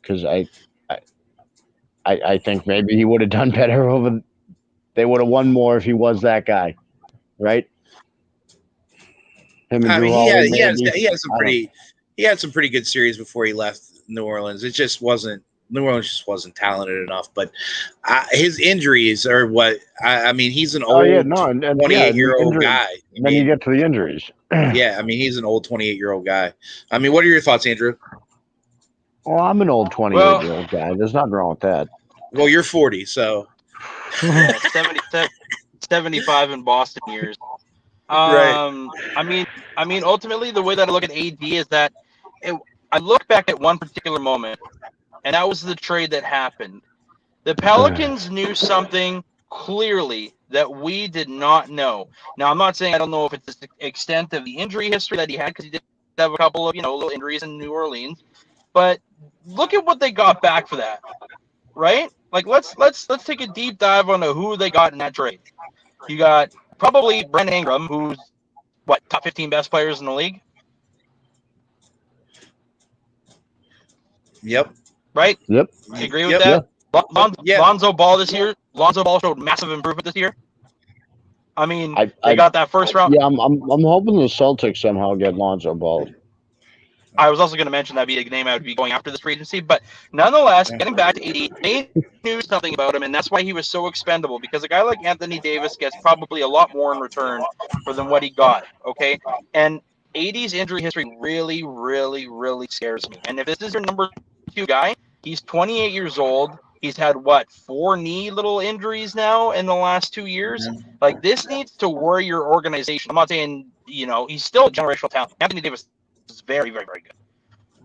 because I think maybe he would have done better they would have won more if he was that guy, right? He had some pretty good series before he left New Orleans. New Orleans just wasn't talented enough. But his injuries are what he's an old 28-year-old guy. Then you get to the injuries. Yeah, he's an old 28-year-old guy. I mean, what are your thoughts, Andrew? Well, I'm an old 28-year-old guy. There's nothing wrong with that. Well, you're 40, so 75 in Boston years. Right. I mean, ultimately, the way that I look at AD is that I look back at one particular moment, and that was the trade that happened. The Pelicans knew something clearly that we did not know. Now, I'm not saying I don't know if it's the extent of the injury history that he had, because he did have a couple of little injuries in New Orleans. But look at what they got back for that, right? Like let's take a deep dive on who they got in that trade. You got probably Brandon Ingram, who's top 15 best players in the league. Yep. Right? Yep. You agree with that? Yeah. Lonzo Ball this year. Lonzo Ball showed massive improvement this year. I mean, they got that first round. Yeah, I'm hoping the Celtics somehow get Lonzo Ball. I was also going to mention that'd be a name I would be going after this free agency, but nonetheless, getting back to AD, they knew something about him, and that's why he was so expendable, because a guy like Anthony Davis gets probably a lot more in return than what he got, okay? And AD's injury history really, really, really scares me. And if this is your number 2 guy, he's 28 years old. He's had, 4 knee little injuries now in the last 2 years? Like, this needs to worry your organization. I'm not saying, he's still a generational talent. Anthony Davis is very, very, very good.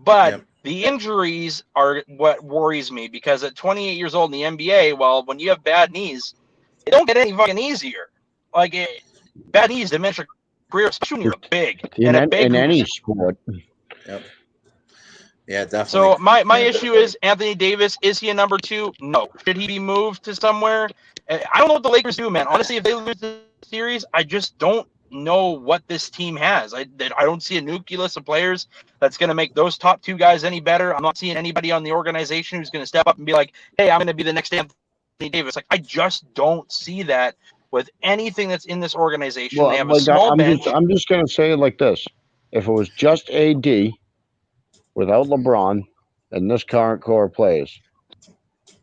But The injuries are what worries me because at 28 years old in the NBA, well, when you have bad knees, it don't get any fucking easier. Like, bad knees diminish your career, especially when you're big. In any sport. Yep. Yeah, definitely. So my issue is Anthony Davis. Is he a number 2? No. Should he be moved to somewhere? I don't know what the Lakers do, man. Honestly, if they lose the series, I just don't know what this team has. I don't see a nucleus of players that's going to make those top 2 guys any better. I'm not seeing anybody on the organization who's going to step up and be like, hey, I'm going to be the next Anthony Davis. Like, I just don't see that with anything that's in this organization. Well, they have a small bench. I'm just going to say it like this. If it was just AD without LeBron and this current core plays,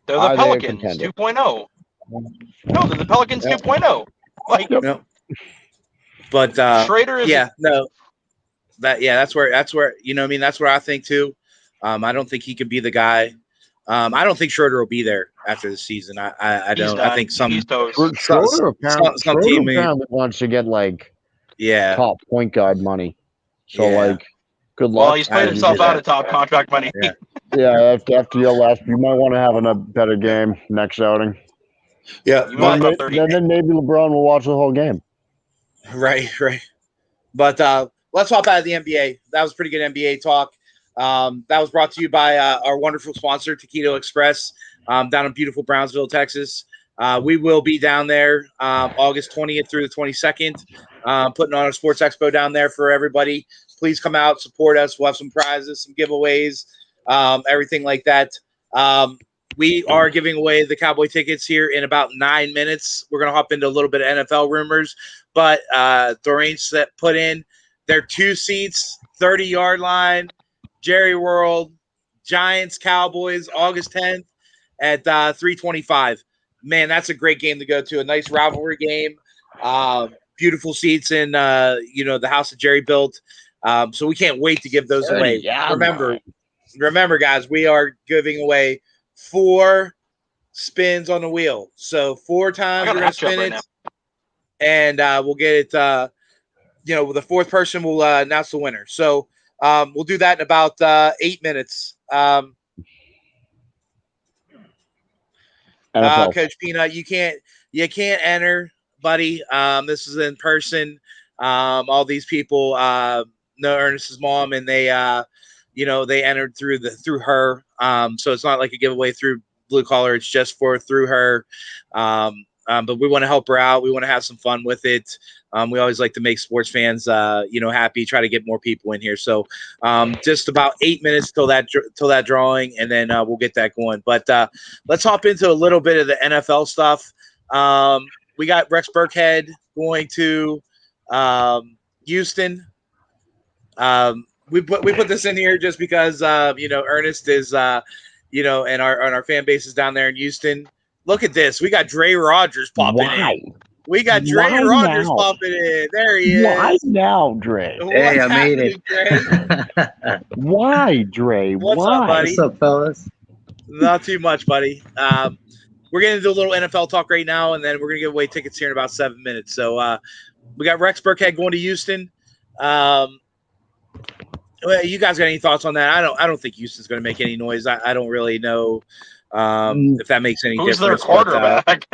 they're the Pelicans 2.0. No, they're the Pelicans 2.0. Like, no. But Schrader is that's where you know what I mean, that's where I think too. I don't think he could be the guy. I don't think Schroeder will be there after the season. I don't. I think some team apparently wants to get like top point guard money. So like, good luck. Well, he's played himself out of top contract money. Yeah, after your last, you might want to have a better game next outing. Yeah, then maybe LeBron will watch the whole game. Right. But let's hop out of the NBA. That was pretty good NBA talk. That was brought to you by our wonderful sponsor, Taquito Express, down in beautiful Brownsville, Texas. We will be down there August 20th through the 22nd, putting on a sports expo down there for everybody. Please come out, support us. We'll have some prizes, some giveaways, everything like that. We are giving away the Cowboy tickets here in about 9 minutes. We're going to hop into a little bit of NFL rumors, but Doreen put in their 2 seats, 30-yard line, Jerry World, Giants, Cowboys, August 10th at 3:25. Man, that's a great game to go to. A nice rivalry game. Beautiful seats in the house that Jerry built. So we can't wait to give those away. Yeah, remember, guys, we are giving away 4 spins on the wheel. So 4 times we're going to spin it, and we'll get it. The 4th person will announce the winner. So we'll do that in about 8 minutes. Coach Peanut, you can't enter, buddy. This is in person. All these people know Ernest's mom, and they they entered through her. So it's not like a giveaway through Blue Collar. It's just through her. But we want to help her out. We want to have some fun with it. We always like to make sports fans, happy. Try to get more people in here. So just about 8 minutes till that drawing, and then we'll get that going. But let's hop into a little bit of the NFL stuff. We got Rex Burkhead going to Houston. We put this in here just because Ernest is and our fan base is down there in Houston. Look at this. We got Dre Rogers popping in. We got Dre Rogers popping in. There he is. Why now, Dre? Hey, I made it. Dre? Why, Dre? What's up, buddy? What's up, fellas? Not too much, buddy. We're going to do a little NFL talk right now, and then we're going to give away tickets here in about 7 minutes. So we got Rex Burkhead going to Houston. You guys got any thoughts on that? I don't think Houston's going to make any noise. I don't really know if that makes any difference. Who's their quarterback?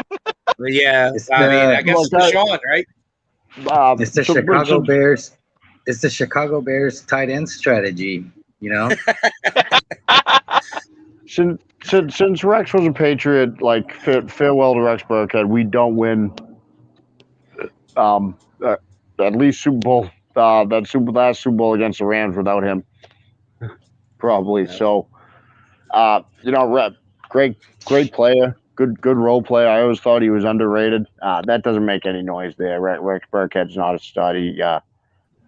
I guess it's Deshaun, right? It's the Chicago Bears. It's the Chicago Bears tight end strategy, Since Rex was a Patriot, like farewell to Rex Burkhead, we don't win at least Super Bowl. Last Super Bowl against the Rams without him, probably. Yeah. So, great player, good role player. I always thought he was underrated. That doesn't make any noise there. Rex Burkhead's not a stud. He,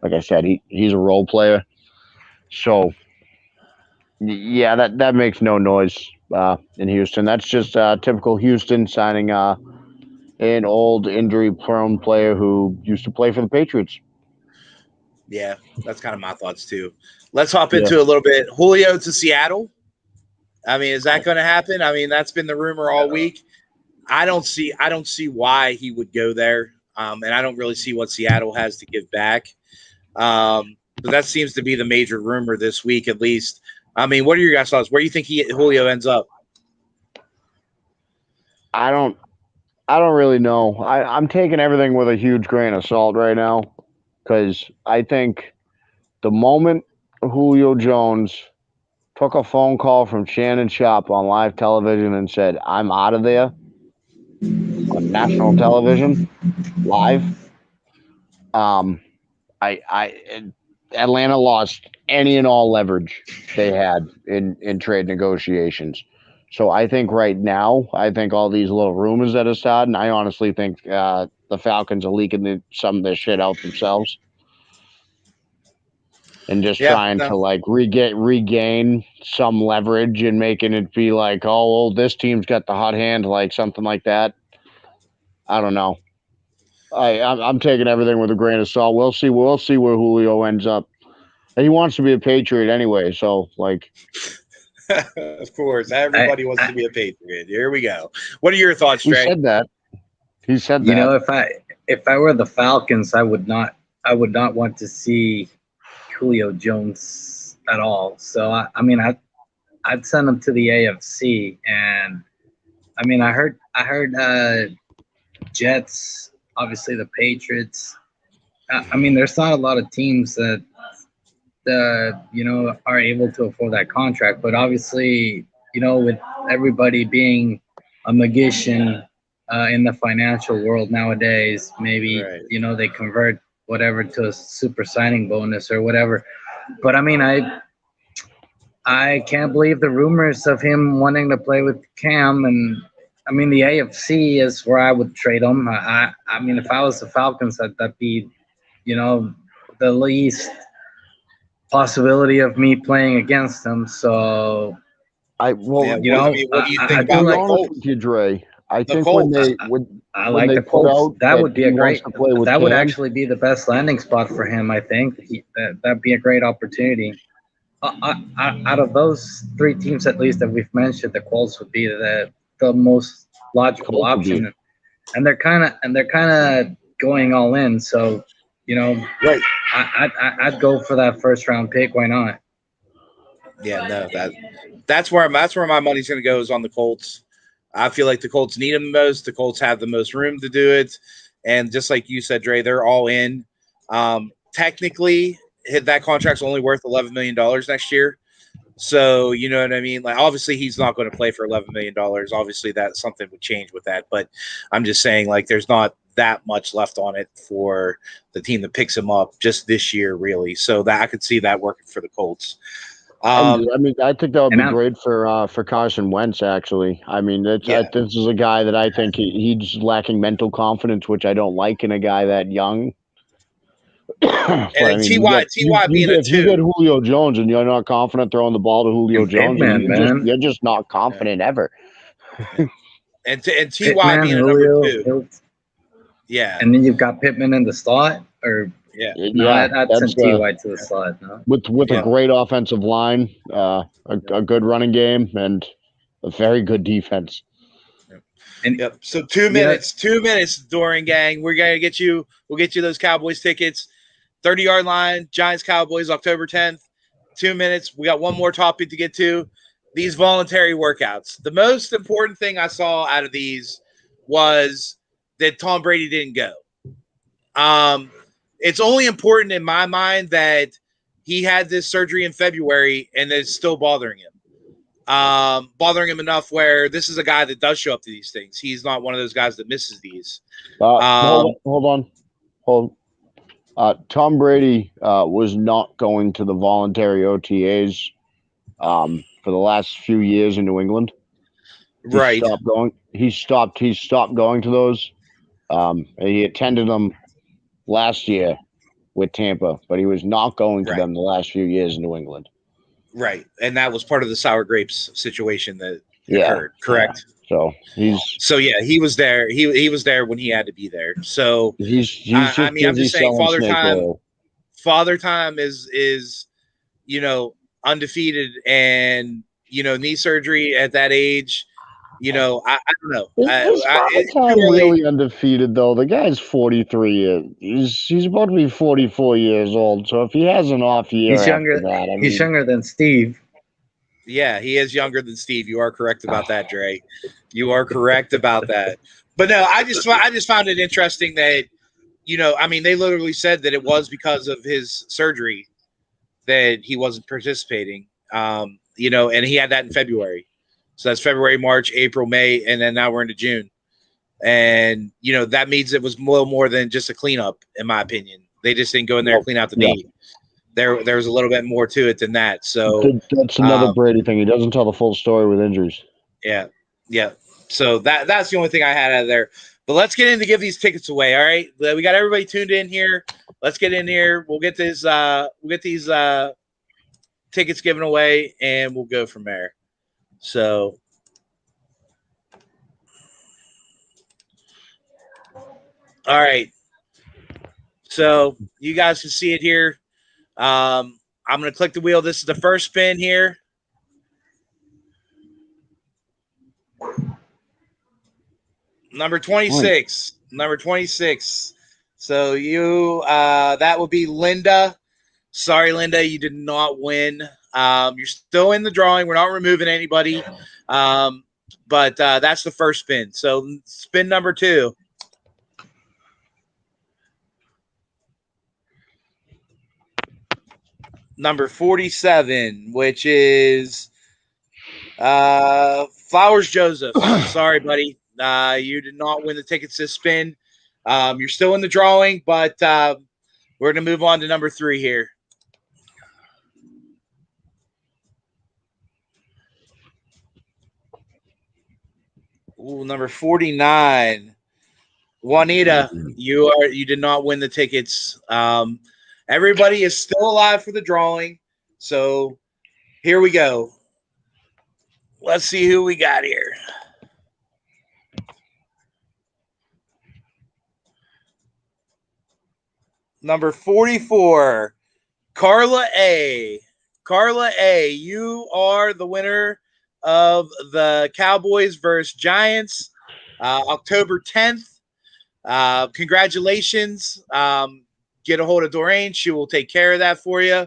like I said, he's a role player. So, yeah, that makes no noise in Houston. That's just typical Houston signing an old injury-prone player who used to play for the Patriots. Yeah, that's kind of my thoughts too. Let's hop into a little bit. Julio to Seattle. I mean, is that going to happen? I mean, that's been the rumor all week. I don't see why he would go there, and I don't really see what Seattle has to give back. But that seems to be the major rumor this week, at least. I mean, what are your guys' thoughts? Where do you think Julio ends up? I don't really know. I'm taking everything with a huge grain of salt right now because I think the moment Julio Jones took a phone call from Shannon Sharpe on live television and said, "I'm out of there," on national television, live, Atlanta lost any and all leverage they had in trade negotiations. So I think right now, all these little rumors that are starting, I honestly think the Falcons are leaking some of this shit out themselves and just trying to like regain some leverage and making it be like, oh, well, this team's got the hot hand, like something like that. I don't know. I'm taking everything with a grain of salt. We'll see where Julio ends up. He wants to be a Patriot anyway, so like. Of course, everybody wants to be a Patriot. Here we go. What are your thoughts, Trey? He said that. You know, if I were the Falcons, I would not want to see Julio Jones at all. So I mean, I'd send him to the AFC, and I mean, I heard Jets, obviously the Patriots. I mean, there's not a lot of teams that are able to afford that contract, but obviously, with everybody being a magician in the financial world nowadays, maybe they convert whatever to a super signing bonus or whatever. But I mean, I can't believe the rumors of him wanting to play with Cam, and I mean, the AFC is where I would trade him. I mean, if I was the Falcons, that'd be, the least possibility of me playing against them. So what do you think about the Colts? Dre? I think Colts, I like the Colts. That would be that would actually be the best landing spot for him. I think that'd be a great opportunity. Out of those three teams, at least that we've mentioned, the Colts would be the most logical option, and they're kind of going all in. So, right. I'd go for that first round pick. Why not? Yeah, no, that's where my money's going to go is on the Colts. I feel like the Colts need him the most. The Colts have the most room to do it, and just like you said, Dre, they're all in. Technically, that contract's only worth $11 million next year. So, you know what I mean? Like, obviously, he's not going to play for $11 million. Obviously, something would change with that. But I'm just saying, like, there's not that much left on it for the team that picks him up just this year, really. So that I could see that working for the Colts. I mean, I think that would be great for Carson Wentz. Actually, I mean, this is a guy that I think he's lacking mental confidence, which I don't like in a guy that young. And T.Y. being a 2. You get Julio Jones and you're not confident throwing the ball to Julio Jones. You're just not confident ever. and T.Y. being a number 2. Yeah. And then you've got Pittman in the slot, or I'd send T.Y. to the slot. No? With a great offensive line, a good running game, and a very good defense. So 2 minutes, 2 minutes, Dorian gang. We'll get you those Cowboys tickets. 30-yard line, Giants Cowboys, October 10th. 2 minutes. We got one more topic to get to. These voluntary workouts. The most important thing I saw out of these was that Tom Brady didn't go. It's only important in my mind that he had this surgery in February and it's still bothering him. Bothering him enough where this is a guy that does show up to these things. He's not one of those guys that misses these. Hold on. Tom Brady was not going to the voluntary OTAs for the last few years in New England. Right. He stopped going to those. He attended them last year with Tampa, but he was not going to them the last few years in New England. Right, and that was part of the sour grapes situation that occurred. Correct. Yeah. He was there. He was there when he had to be there. So I'm just saying, Father Time is undefeated, and knee surgery at that age. I don't know. Is really undefeated though? The guy's 43 years. He's about to be 44 years old. So if he has an off year, he's younger than Steve. Yeah, he is younger than Steve. You are correct about that, Dre. You are correct about that. But no, I just found it interesting that, I mean, they literally said that it was because of his surgery that he wasn't participating. And he had that in February. So that's February, March, April, May, and then now we're into June. And, that means it was a little more than just a cleanup, in my opinion. They just didn't go in there and clean out the knee. There's a little bit more to it than that. So that's another Brady thing. He doesn't tell the full story with injuries. Yeah. So that's the only thing I had out of there. But let's get in to give these tickets away. All right, we got everybody tuned in here. Let's get in here. We'll get these tickets given away, and we'll go from there. So, all right. So you guys can see it here. I'm going to click the wheel. This is the first spin here. Number 26. So you, that would be Linda. Sorry, Linda, you did not win. You're still in the drawing. We're not removing anybody. But that's the first spin. So spin number 2. Number 47, which is Flowers Joseph. Sorry, buddy. You did not win the tickets this spin. You're still in the drawing, but we're going to move on to number 3 here. Ooh, number 49. Juanita, you did not win the tickets. Everybody is still alive for the drawing. So here we go. Let's see who we got here. Number 44, Carla A. Carla A., you are the winner of the Cowboys versus Giants, October 10th. Congratulations. Get a hold of Doreen. She will take care of that for you.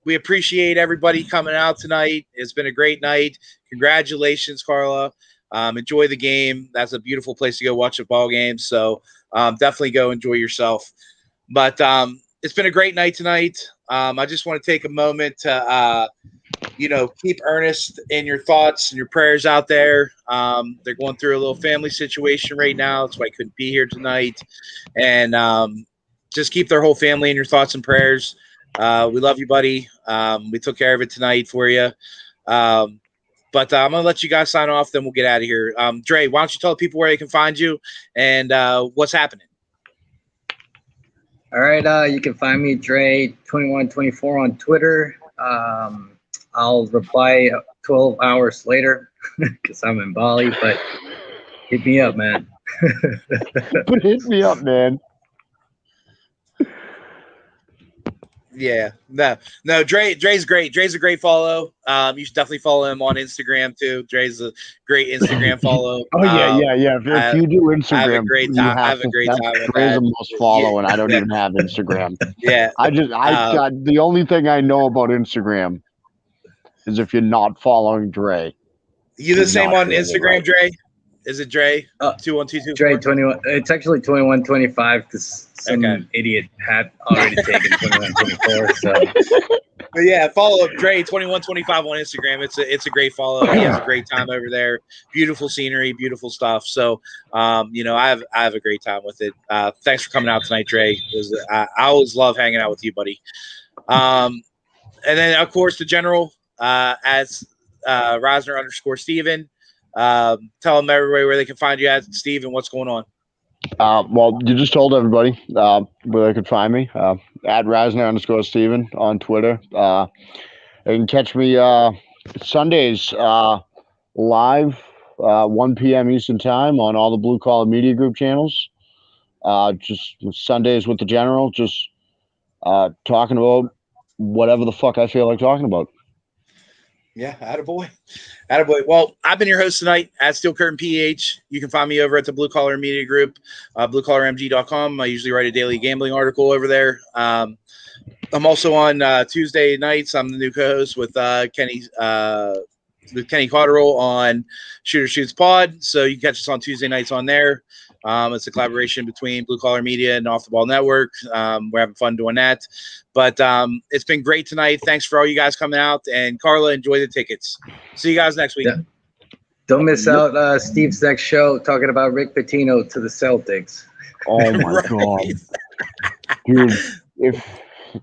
We appreciate everybody coming out tonight. It's been a great night. Congratulations, Carla. Enjoy the game. That's a beautiful place to go watch a ball game. So definitely go enjoy yourself. But it's been a great night tonight. I just want to take a moment to, keep Ernest in your thoughts and your prayers out there. They're going through a little family situation right now. That's why I couldn't be here tonight. And just keep their whole family in your thoughts and prayers. We love you, buddy. We took care of it tonight for you. But I'm going to let you guys sign off, then we'll get out of here. Dre, why don't you tell people where they can find you and what's happening? All right, you can find me, Dre2124 on Twitter. I'll reply 12 hours later because I'm in Bali, but hit me up, man. But hit me up, man. Yeah, no. Dre's great. Dre's a great follow. You should definitely follow him on Instagram too. Dre's a great Instagram follow. Oh yeah. If you do Instagram, I have a great time. I have a great time with Dre's that. the most follow, and I don't even have Instagram. Yeah, I got the only thing I know about Instagram is if you're not following Dre. You the same on Instagram, right. Dre? Is it Dre? 21224? Dre 21. It's actually 2125 because some idiot had already taken 2124. So. But yeah, follow up Dre 2125 on Instagram. It's a great follow. He has a great time over there. Beautiful scenery, beautiful stuff. So, I have a great time with it. Thanks for coming out tonight, Dre. I always love hanging out with you, buddy. And then of course the general as Rosner_Steven. Tell them everybody where they can find you at, Steve, and what's going on. Well, you just told everybody where they could find me. At Rosner_Steven on Twitter. They can catch me Sundays live 1 p.m. Eastern Time on all the Blue Collar Media Group channels. Just Sundays with the General, just talking about whatever the fuck I feel like talking about. Yeah, attaboy. Well, I've been your host tonight at Steel Curtain PH. You can find me over at the Blue Collar Media Group, bluecollarmg.com. I usually write a daily gambling article over there. I'm also on Tuesday nights. I'm the new co-host with Kenny Cotterill on Shooter Shoots Pod. So you can catch us on Tuesday nights on there. It's a collaboration between Blue Collar Media and Off the Ball Network. We're having fun doing that. But it's been great tonight. Thanks for all you guys coming out. And Carla, enjoy the tickets. See you guys next week. Yeah. Don't miss out Steve's next show talking about Rick Pitino to the Celtics. Oh my Right. God. Dude, if